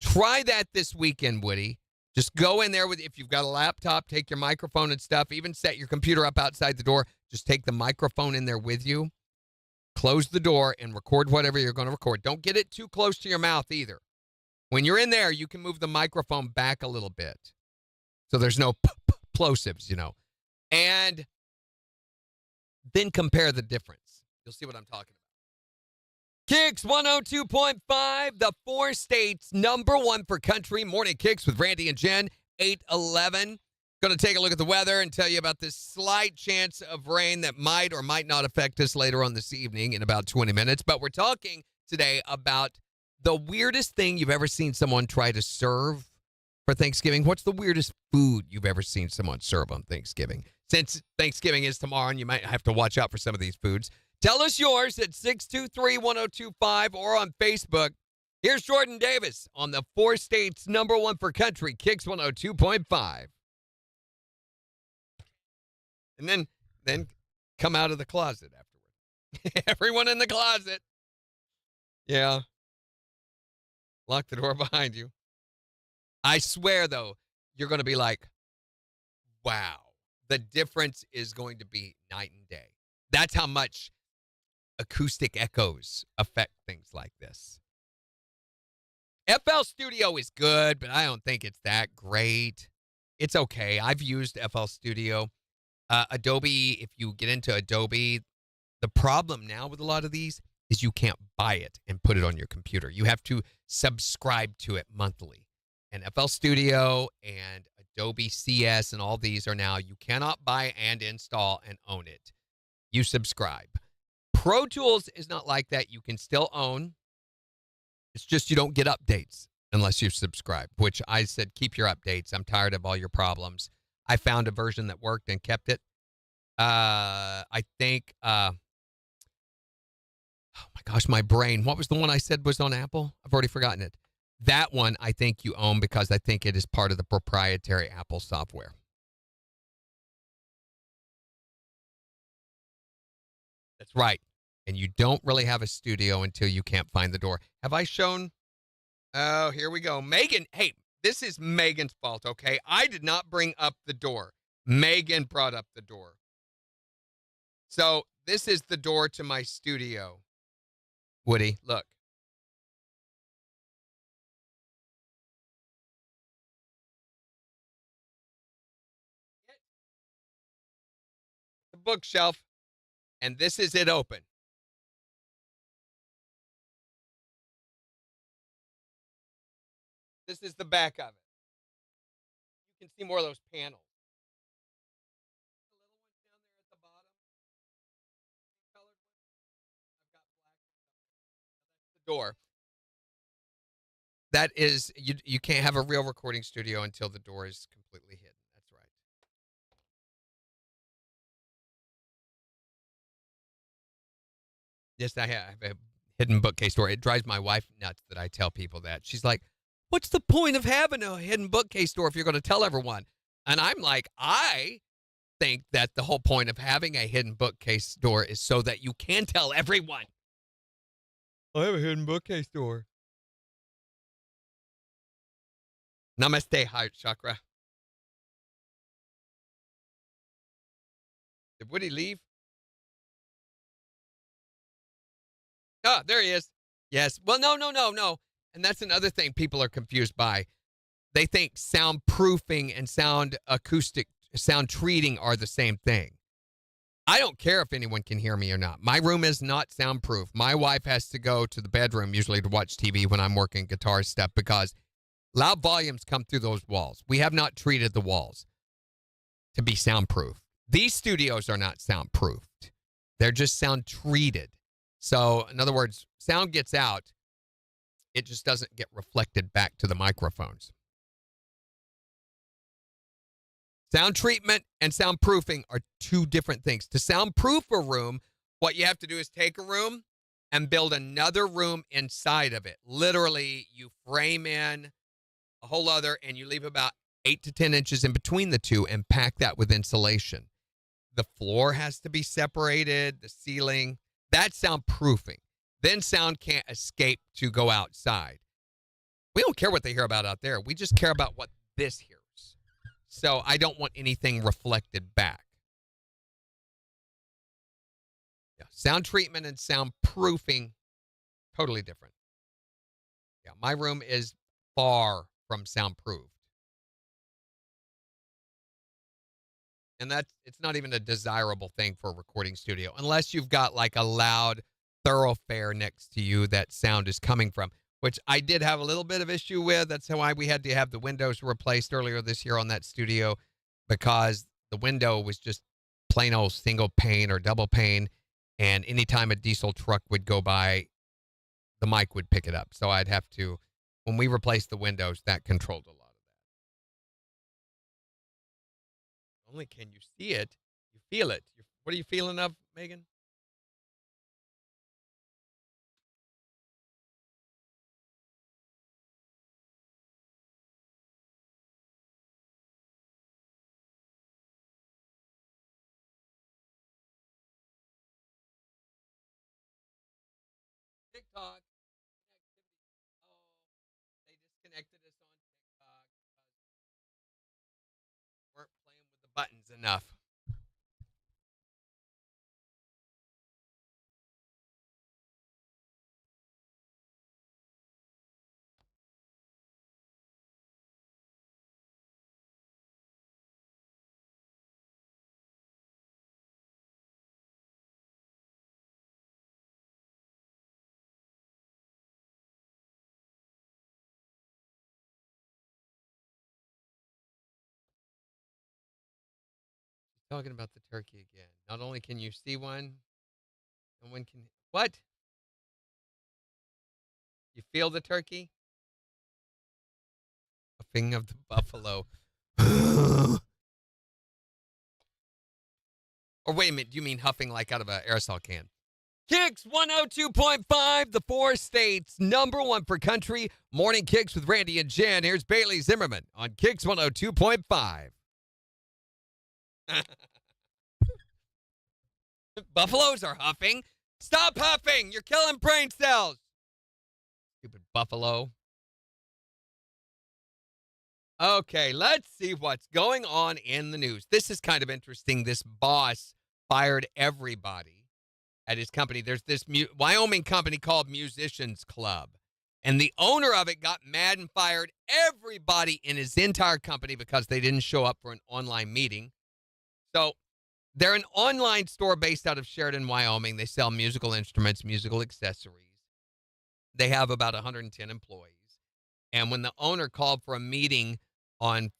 Try that this weekend, Woody. Just go in there with, if you've got a laptop, take your microphone and stuff, even set your computer up outside the door. Just take the microphone in there with you, close the door, and record whatever you're going to record. Don't get it too close to your mouth either. When you're in there, you can move the microphone back a little bit so there's no plosives, and then compare the difference. You'll see what I'm talking about. KIX 102.5, the 4 states #1 for country. Morning KIX with Randy and Jen, 8:11. Going to take a look at the weather and tell you about this slight chance of rain that might or might not affect us later on this evening in about 20 minutes. But we're talking today about the weirdest thing you've ever seen someone try to serve for Thanksgiving. What's the weirdest food you've ever seen someone serve on Thanksgiving? Since Thanksgiving is tomorrow and you might have to watch out for some of these foods. Tell us yours at 623-1025 or on Facebook. Here's Jordan Davis on the 4 states #1 for country, KIX 102.5. And then come out of the closet afterward. Everyone in the closet. Yeah. Lock the door behind you. I swear, though, you're going to be like, wow, the difference is going to be night and day. That's how much acoustic echoes affect things like this. FL Studio is good, but I don't think it's that great. It's okay. I've used FL Studio. Adobe, if you get into Adobe, the problem now with a lot of these is you can't buy it and put it on your computer. You have to subscribe to it monthly. And FL Studio and Adobe CS and all these are now, you cannot buy and install and own it. You subscribe. Pro Tools is not like that. You can still own. It's just you don't get updates unless you subscribe, which I said, keep your updates. I'm tired of all your problems. I found a version that worked and kept it. I think, oh my gosh, my brain. What was the one I said was on Apple? I've already forgotten it. That one I think you own because I think it is part of the proprietary Apple software. That's right. And you don't really have a studio until you can't find the door. Have I shown? Oh, here we go. Megan, hey, this is Megan's fault, okay? I did not bring up the door. Megan brought up the door. So this is the door to my studio. Woody, look. The bookshelf. And this is it open. This is the back of it. You can see more of those panels. The little ones down there at the bottom. Colored ones. I've got black. That's the door. That is, you can't have a real recording studio until the door is completely hidden. That's right. Yes, I have a hidden bookcase door. It drives my wife nuts that I tell people that. She's like, what's the point of having a hidden bookcase door if you're going to tell everyone? And I'm like, I think that the whole point of having a hidden bookcase door is so that you can tell everyone. I have a hidden bookcase door. Namaste, heart chakra. Did Woody leave? Oh, there he is. Yes. Well, no. And that's another thing people are confused by. They think soundproofing and sound treating are the same thing. I don't care if anyone can hear me or not. My room is not soundproof. My wife has to go to the bedroom usually to watch TV when I'm working guitar stuff because loud volumes come through those walls. We have not treated the walls to be soundproof. These studios are not soundproofed. They're just sound treated. So, in other words, sound gets out. It just doesn't get reflected back to the microphones. Sound treatment and soundproofing are two different things. To soundproof a room, what you have to do is take a room and build another room inside of it. Literally, you frame in a whole other and you leave about 8 to 10 inches in between the two and pack that with insulation. The floor has to be separated, the ceiling. That's soundproofing. Then sound can't escape to go outside. We don't care what they hear about out there. We just care about what this hears. So I don't want anything reflected back. Yeah, sound treatment and soundproofing, totally different. Yeah, my room is far from soundproofed. And it's not even a desirable thing for a recording studio, unless you've got like a loud thoroughfare next to you that sound is coming from, which I did have a little bit of issue with. That's why we had to have the windows replaced earlier this year on that studio, because the window was just plain old single pane or double pane. And anytime a diesel truck would go by, the mic would pick it up. So I'd have to, when we replaced the windows, that controlled a lot of that. Only can you see it, you feel it. What are you feeling of, Megan? TikTok. Oh, they disconnected us on TikTok because we weren't playing with the buttons enough. Talking about the turkey again. Not only can you see one, no one can. What? You feel the turkey? Puffing of the buffalo. Or wait a minute, do you mean huffing like out of an aerosol can? KIX 102.5, the 4 states, #1 for country. Morning KIX with Randy and Jen. Here's Bailey Zimmerman on KIX 102.5. Buffaloes are huffing. Stop huffing. You're killing brain cells. Stupid buffalo. Okay, let's see what's going on in the news. This is kind of interesting. This boss fired everybody at his company. There's this Wyoming company called Musicians Club. And the owner of it got mad and fired everybody in his entire company because they didn't show up for an online meeting. So they're an online store based out of Sheridan, Wyoming. They sell musical instruments, musical accessories. They have about 110 employees. And when the owner called for a meeting on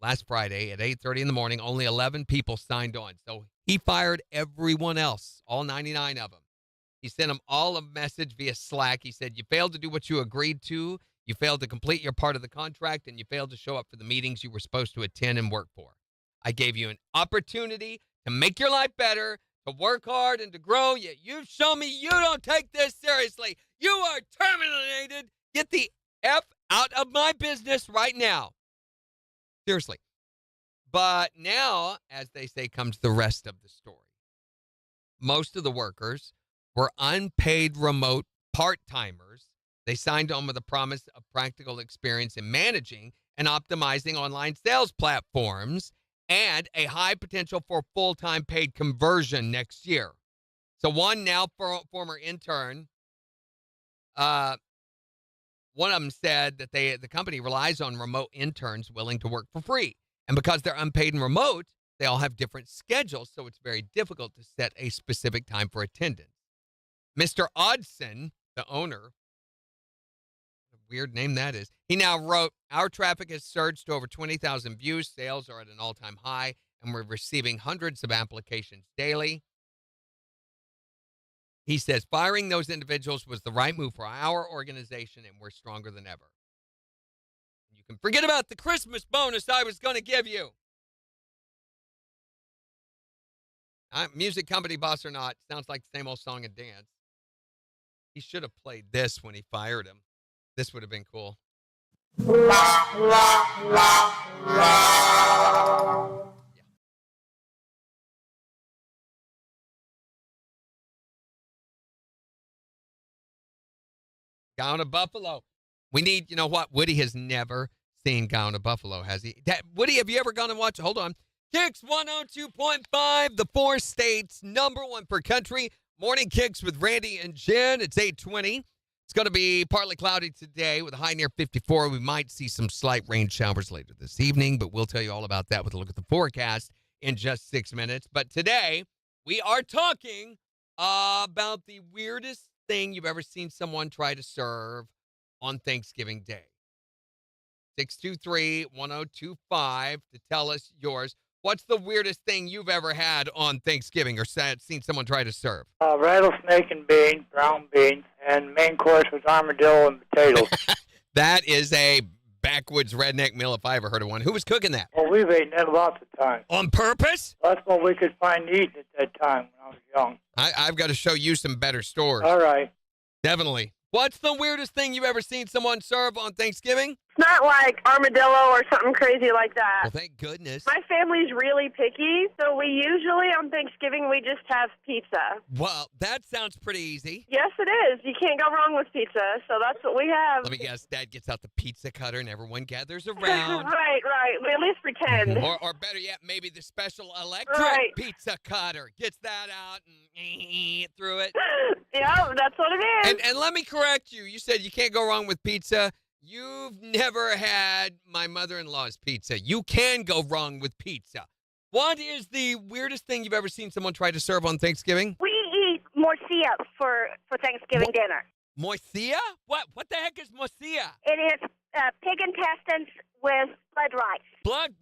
last Friday at 8:30 in the morning, only 11 people signed on. So he fired everyone else, all 99 of them. He sent them all a message via Slack. He said, you failed to do what you agreed to. You failed to complete your part of the contract, and you failed to show up for the meetings you were supposed to attend and work for. I gave you an opportunity to make your life better, to work hard, and to grow, yet you've shown me you don't take this seriously. You are terminated. Get the F out of my business right now. Seriously. But now, as they say, comes the rest of the story. Most of the workers were unpaid remote part-timers. They signed on with a promise of practical experience in managing and optimizing online sales platforms and a high potential for full-time paid conversion next year. So one now former intern, one of them said that the company relies on remote interns willing to work for free. And because they're unpaid and remote, they all have different schedules, so it's very difficult to set a specific time for attendance. Mr. Odson, the owner, what a weird name that is, he now wrote, our traffic has surged to over 20,000 views. Sales are at an all-time high, and we're receiving hundreds of applications daily. He says, firing those individuals was the right move for our organization, and we're stronger than ever. You can forget about the Christmas bonus I was going to give you. Music company boss or not, sounds like the same old song and dance. He should have played this when he fired him. This would have been cool. Gown of Buffalo. We need, you know what? Woody has never seen Gown of Buffalo, has he? Woody, have you ever gone and watched? Hold on. Kicks 102.5, the 4 states, #1 per country. Morning Kicks with Randy and Jen. It's 8:20. It's going to be partly cloudy today with a high near 54. We might see some slight rain showers later this evening, but we'll tell you all about that with a look at the forecast in just 6 minutes. But today, we are talking about the weirdest thing you've ever seen someone try to serve on Thanksgiving Day. 623-1025 to tell us yours. What's the weirdest thing you've ever had on Thanksgiving or seen someone try to serve? Rattlesnake and beans, brown beans, and main course was armadillo and potatoes. That is a backwoods redneck meal if I ever heard of one. Who was cooking that? Well, we've eaten it lots of times. On purpose? That's what we could find eating at that time when I was young. I've got to show you some better stores. All right. Definitely. What's the weirdest thing you've ever seen someone serve on Thanksgiving? It's not like armadillo or something crazy like that. Well, thank goodness. My family's really picky, so we usually on Thanksgiving we just have pizza. Well, that sounds pretty easy. Yes, it is. You can't go wrong with pizza, so that's what we have. Let me guess, Dad gets out the pizza cutter and everyone gathers around. right. We at least pretend. Or better yet, maybe the special electric pizza cutter gets that out and through it. Yeah, that's what it is. And let me correct you. You said you can't go wrong with pizza. You've never had my mother-in-law's pizza. You can go wrong with pizza. What is the weirdest thing you've ever seen someone try to serve on Thanksgiving? We eat morcilla for Thanksgiving dinner. Morcilla? What the heck is morcilla? It is pig intestines with blood rice. Blood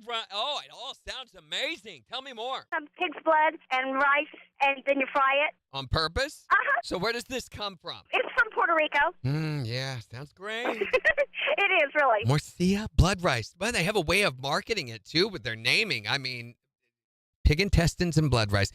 rice. Oh, it all sounds amazing. Tell me more. Some pig's blood and rice, and then you fry it. On purpose? Uh-huh. So where does this come from? It's from Puerto Rico. Yeah, sounds great. It is, really. Morcilla blood rice. Well, they have a way of marketing it, too, with their naming. I mean, pig intestines and blood rice.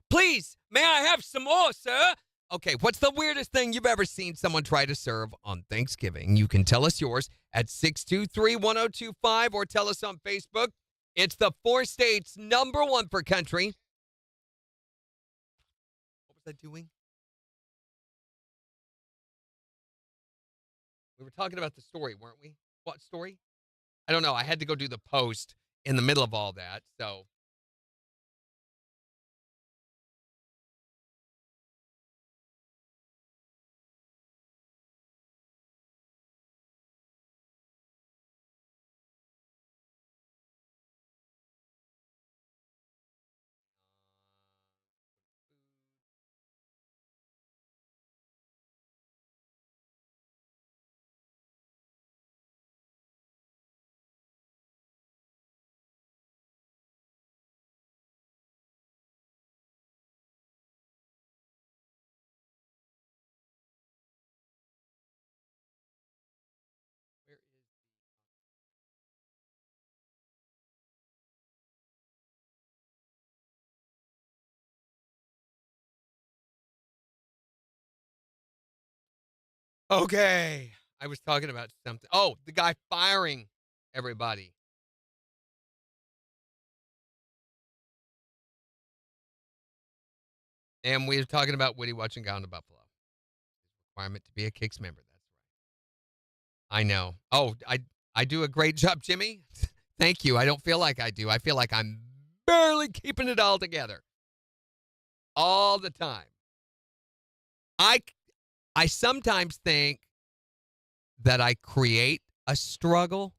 Please, may I have some more, sir? Okay, what's the weirdest thing you've ever seen someone try to serve on Thanksgiving? You can tell us yours at 623-1025 or tell us on Facebook. It's the 4 states #1 per country. What was I doing? We were talking about the story, weren't we? What story? I don't know. I had to go do the post in the middle of all that, so. Okay. I was talking about something. Oh, the guy firing everybody. And we were talking about Woody watching Gown to Buffalo. Requirement to be a KIX member. That's right. I know. Oh, I do a great job, Jimmy. Thank you. I don't feel like I do. I feel like I'm barely keeping it all together. All the time. I sometimes think that I create a struggle.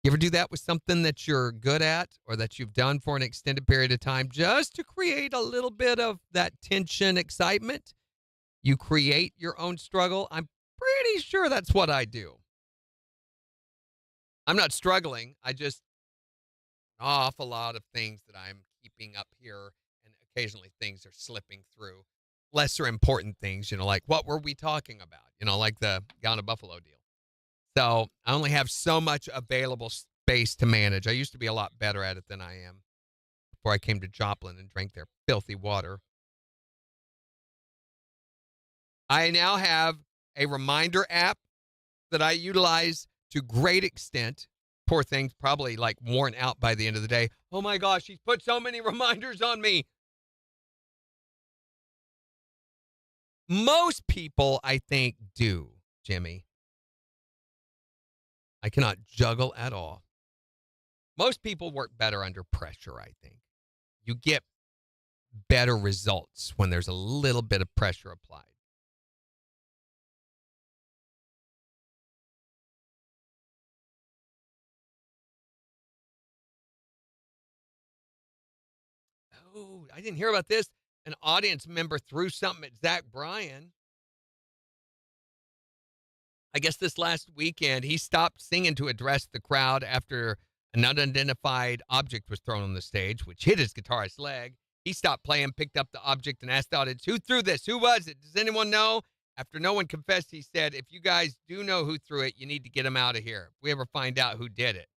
You ever do that with something that you're good at or that you've done for an extended period of time just to create a little bit of that tension, excitement? You create your own struggle. I'm pretty sure that's what I do. I'm not struggling. I just an awful lot of things that I'm keeping up here, and occasionally things are slipping through. Lesser important things, like what were we talking about? Like the Gown of Buffalo deal. So I only have so much available space to manage. I used to be a lot better at it than I am before I came to Joplin and drank their filthy water. I now have a reminder app that I utilize to great extent. Poor thing's probably like worn out by the end of the day. Oh my gosh, he's put so many reminders on me. Most people, I think, do, Jimmy. I cannot juggle at all. Most people work better under pressure, I think. You get better results when there's a little bit of pressure applied. Oh, I didn't hear about this. An audience member threw something at Zach Bryan. I guess this last weekend, he stopped singing to address the crowd after an unidentified object was thrown on the stage, which hit his guitarist's leg. He stopped playing, picked up the object, and asked the audience, who threw this? Who was it? Does anyone know? After no one confessed, he said, if you guys do know who threw it, you need to get him out of here. If we ever find out who did it.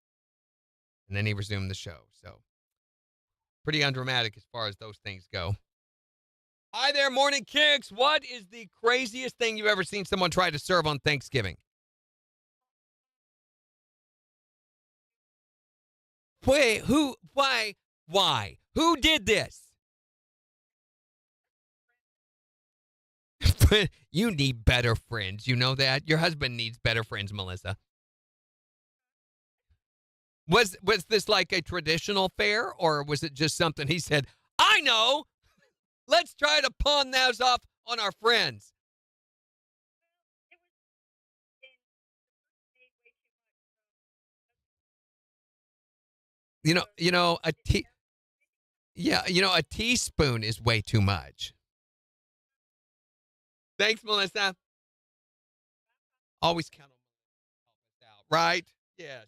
And then he resumed the show. So pretty undramatic as far as those things go. Hi there, Morning Kicks. What is the craziest thing you've ever seen someone try to serve on Thanksgiving? Wait, who? Why? Why? Who did this? You need better friends. You know that? Your husband needs better friends, Melissa. Was this like a traditional fare, or was it just something he said, I know, let's try to pawn those off on our friends? A teaspoon is way too much. Thanks, Melissa. Always count on Melissa to help us out, right? Yes.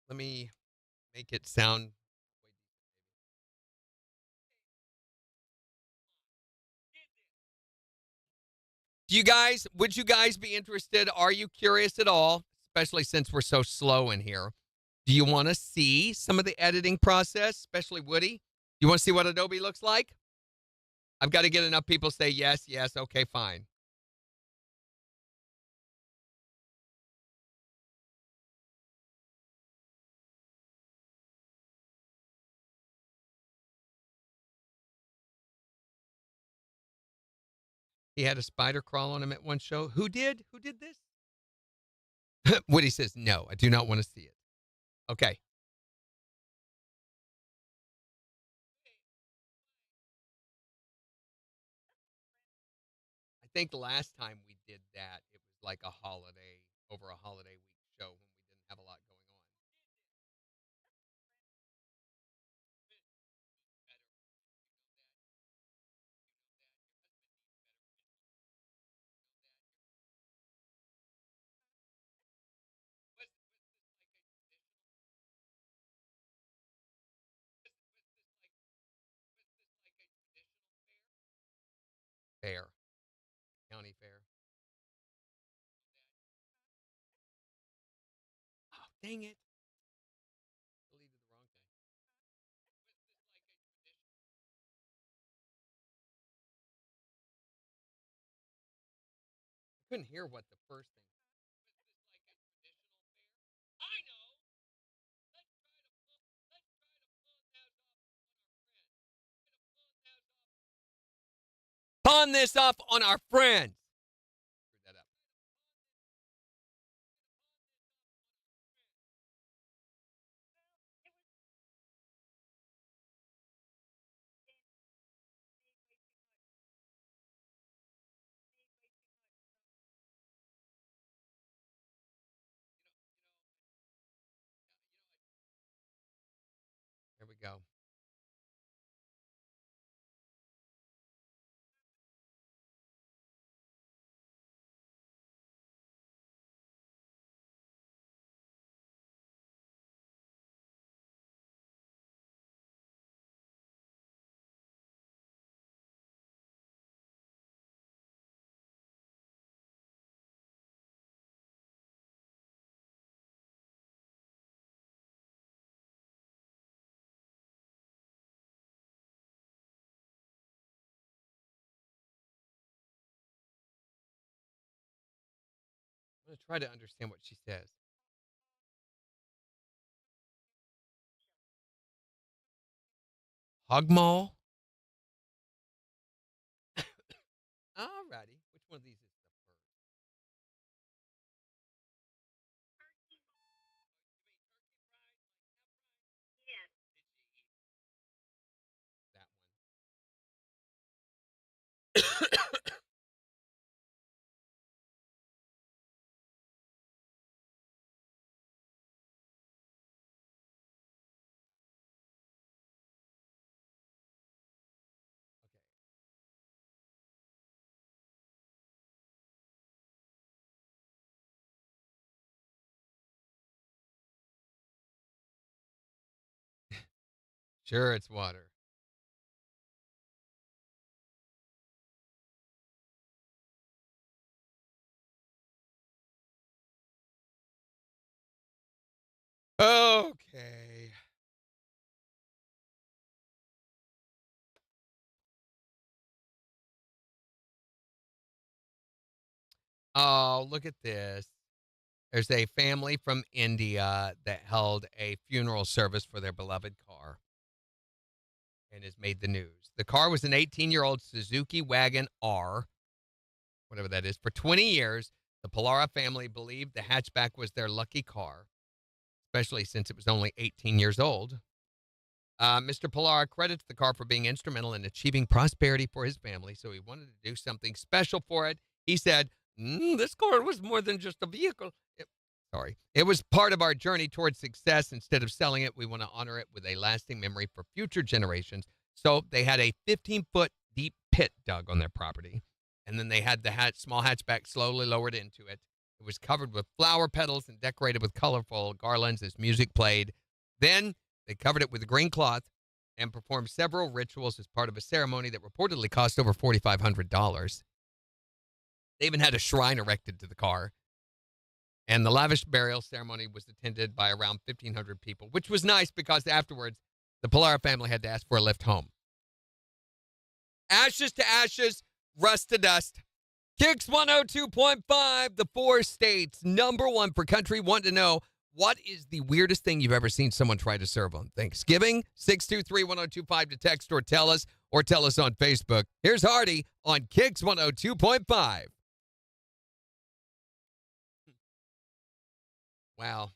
Let me make it sound. Would you guys be interested? Are you curious at all? Especially since we're so slow in here. Do you want to see some of the editing process, especially Woody? You want to see what Adobe looks like? I've got to get enough people say yes, yes, okay, fine. He had a spider crawl on him at one show. Who did? Who did this? Woody says, no, I do not want to see it. Okay. I think the last time we did that, it was like over a holiday week show when we didn't have a lot going on. Fair. County fair. Oh, dang it. Deleted the wrong thing. I couldn't hear what the first thing. Pawn this off on our friends. Screwed that up. Here we go. I'm going to try to understand what she says. Hogmaw? Alrighty. Which one of these is the first? That one. Sure, it's water. Okay. Oh, look at this. There's a family from India that held a funeral service for their beloved car and has made the news. The car was an 18-year-old Suzuki Wagon R, whatever that is. For 20 years, the Pollara family believed the hatchback was their lucky car, especially since it was only 18 years old. Mr. Pollara credits the car for being instrumental in achieving prosperity for his family, so he wanted to do something special for it. He said, this car was more than just a vehicle. It was part of our journey towards success. Instead of selling it, we want to honor it with a lasting memory for future generations. So they had a 15-foot deep pit dug on their property, and then they had the small hatchback slowly lowered into it. It was covered with flower petals and decorated with colorful garlands as music played. Then they covered it with a green cloth and performed several rituals as part of a ceremony that reportedly cost over $4,500. They even had a shrine erected to the car. And the lavish burial ceremony was attended by around 1,500 people, which was nice because afterwards, the Pollara family had to ask for a lift home. Ashes to ashes, rust to dust. KIX 102.5, the 4 states, #1 for country. Want to know, what is the weirdest thing you've ever seen someone try to serve on Thanksgiving? 623-1025 to text or tell us on Facebook. Here's Hardy on KIX 102.5. Wow.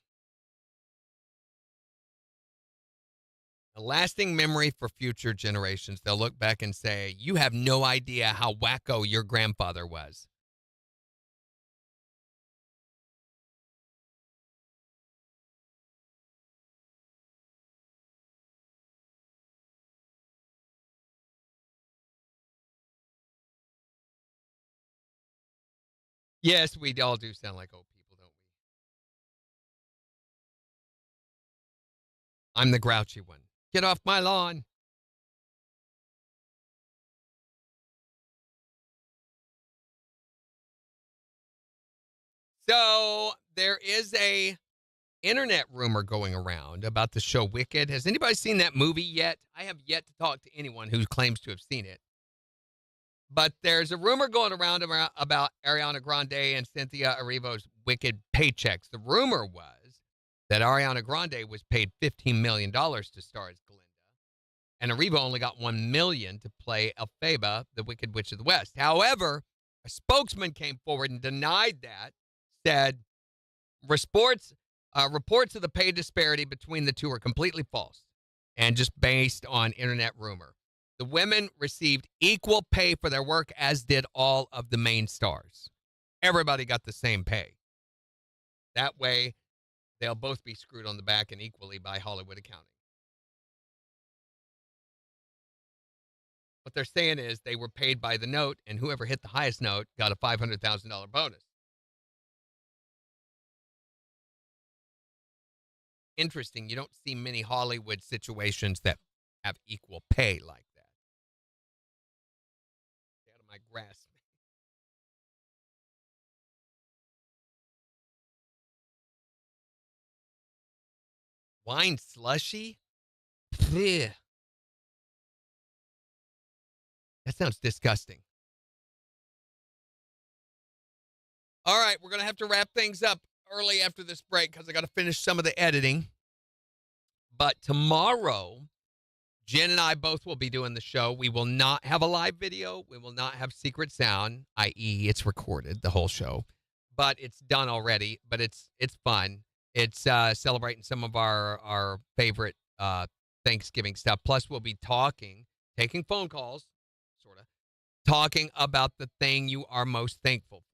A lasting memory for future generations. They'll look back and say, you have no idea how wacko your grandfather was. Yes, we all do sound like old people, don't we? I'm the grouchy one. Get off my lawn. So there is a internet rumor going around about the show Wicked. Has anybody seen that movie yet? I have yet to talk to anyone who claims to have seen it. But there's a rumor going around about Ariana Grande and Cynthia Erivo's Wicked paychecks. The rumor was that Ariana Grande was paid $15 million to star as Glinda, and Erivo only got $1 million to play Elphaba, the Wicked Witch of the West. However, a spokesman came forward and denied that, said reports of the pay disparity between the two are completely false and just based on internet rumor. The women received equal pay for their work, as did all of the main stars. Everybody got the same pay. That way, they'll both be screwed on the back and equally by Hollywood accounting. What they're saying is they were paid by the note, and whoever hit the highest note got a $500,000 bonus. Interesting. You don't see many Hollywood situations that have equal pay like that. Get out of my grasp. Wine slushy? Blech. That sounds disgusting. All right, we're going to have to wrap things up early after this break because I got to finish some of the editing. But tomorrow, Jen and I both will be doing the show. We will not have a live video. We will not have secret sound, i.e. it's recorded, the whole show. But it's done already, but it's fun. It's celebrating some of our favorite Thanksgiving stuff. Plus, we'll be taking phone calls, sort of, talking about the thing you are most thankful for.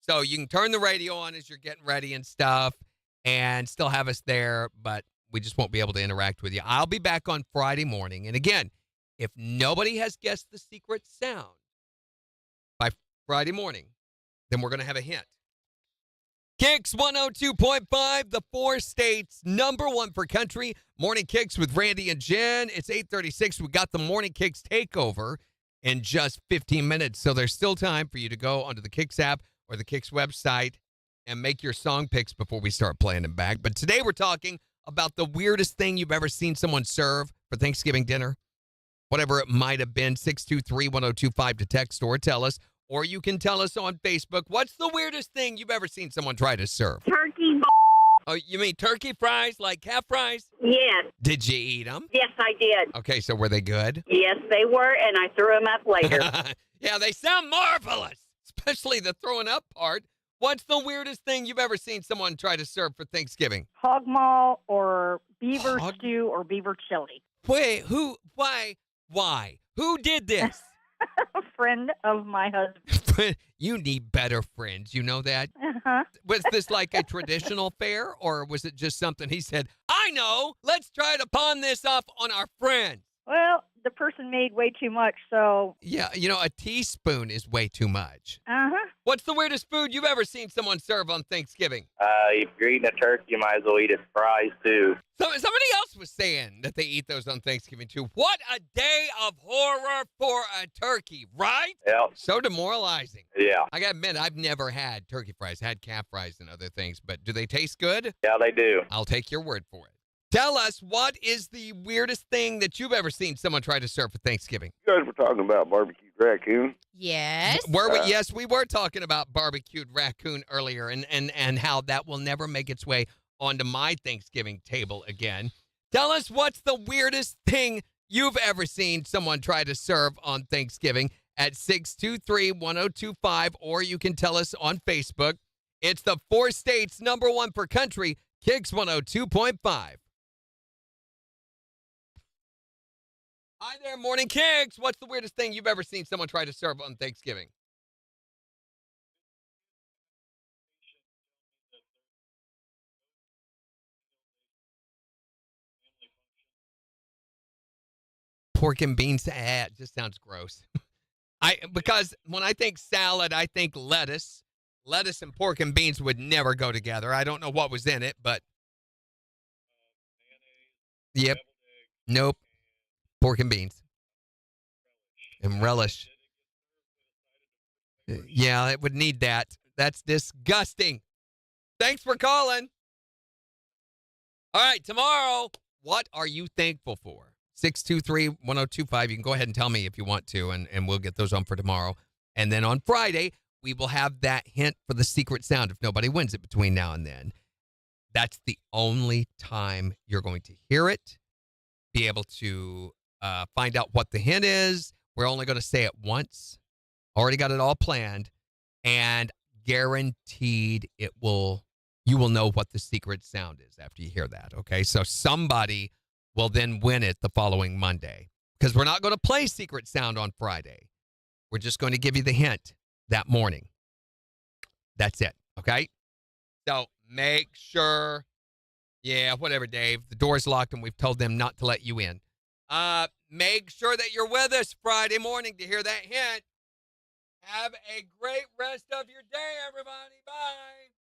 So you can turn the radio on as you're getting ready and stuff and still have us there, but we just won't be able to interact with you. I'll be back on Friday morning. And again, if nobody has guessed the secret sound by Friday morning, then we're going to have a hint. KIX 102.5, the 4 states, #1 for country. Morning KIX with Randy and Jen. It's 8:36. We got the Morning KIX takeover in just 15 minutes. So there's still time for you to go onto the KIX app or the KIX website and make your song picks before we start playing them back. But today we're talking about the weirdest thing you've ever seen someone serve for Thanksgiving dinner. Whatever it might have been, 623-1025 to text or tell us. Or you can tell us on Facebook, what's the weirdest thing you've ever seen someone try to serve? Turkey Oh, you mean turkey fries, like calf fries? Yes. Did you eat them? Yes, I did. Okay, so were they good? Yes, they were, and I threw them up later. Yeah, they sound marvelous, especially the throwing up part. What's the weirdest thing you've ever seen someone try to serve for Thanksgiving? Hog maw or beaver Hog- stew or beaver chili. Wait, who? Why? Who did this? A friend of my husband. You need better friends. You know that? Uh-huh. Was this like a traditional fare, or was it just something he said, I know, let's try to pawn this off on our friend? Well, the person made way too much, so. Yeah, a teaspoon is way too much. Uh-huh. What's the weirdest food you've ever seen someone serve on Thanksgiving? If you're eating a turkey, you might as well eat its fries, too. Somebody else was saying that they eat those on Thanksgiving, too. What a day of horror for a turkey, right? Yep. So demoralizing. Yeah. I got to admit, I've never had turkey fries, had calf fries and other things, but do they taste good? Yeah, they do. I'll take your word for it. Tell us, what is the weirdest thing that you've ever seen someone try to serve for Thanksgiving? You guys were talking about barbecued raccoon. Yes. Yes, we were talking about barbecued raccoon earlier and how that will never make its way onto my Thanksgiving table again. Tell us, what's the weirdest thing you've ever seen someone try to serve on Thanksgiving at 623-1025, or you can tell us on Facebook. It's the 4 states, #1 for country, KIX 102.5. Hi there, Morning KIX. What's the weirdest thing you've ever seen someone try to serve on Thanksgiving? Pork and beans, it just sounds gross. Because when I think salad, I think lettuce. Lettuce and pork and beans would never go together. I don't know what was in it, but yep. Nope. Pork and beans. And relish. Yeah, it would need that. That's disgusting. Thanks for calling. All right, tomorrow, what are you thankful for? 623-1025. You can go ahead and tell me if you want to, and we'll get those on for tomorrow. And then on Friday, we will have that hint for the secret sound if nobody wins it between now and then. That's the only time you're going to hear it, be able to find out what the hint is. We're only going to say it once. Already got it all planned, and guaranteed you will know what the secret sound is after you hear that, okay? So somebody will then win it the following Monday, because we're not going to play secret sound on Friday. We're just going to give you the hint that morning. That's it, okay? So make sure, whatever, Dave. The door's locked, and we've told them not to let you in. Make sure that you're with us Friday morning to hear that hint. Have a great rest of your day, everybody. Bye.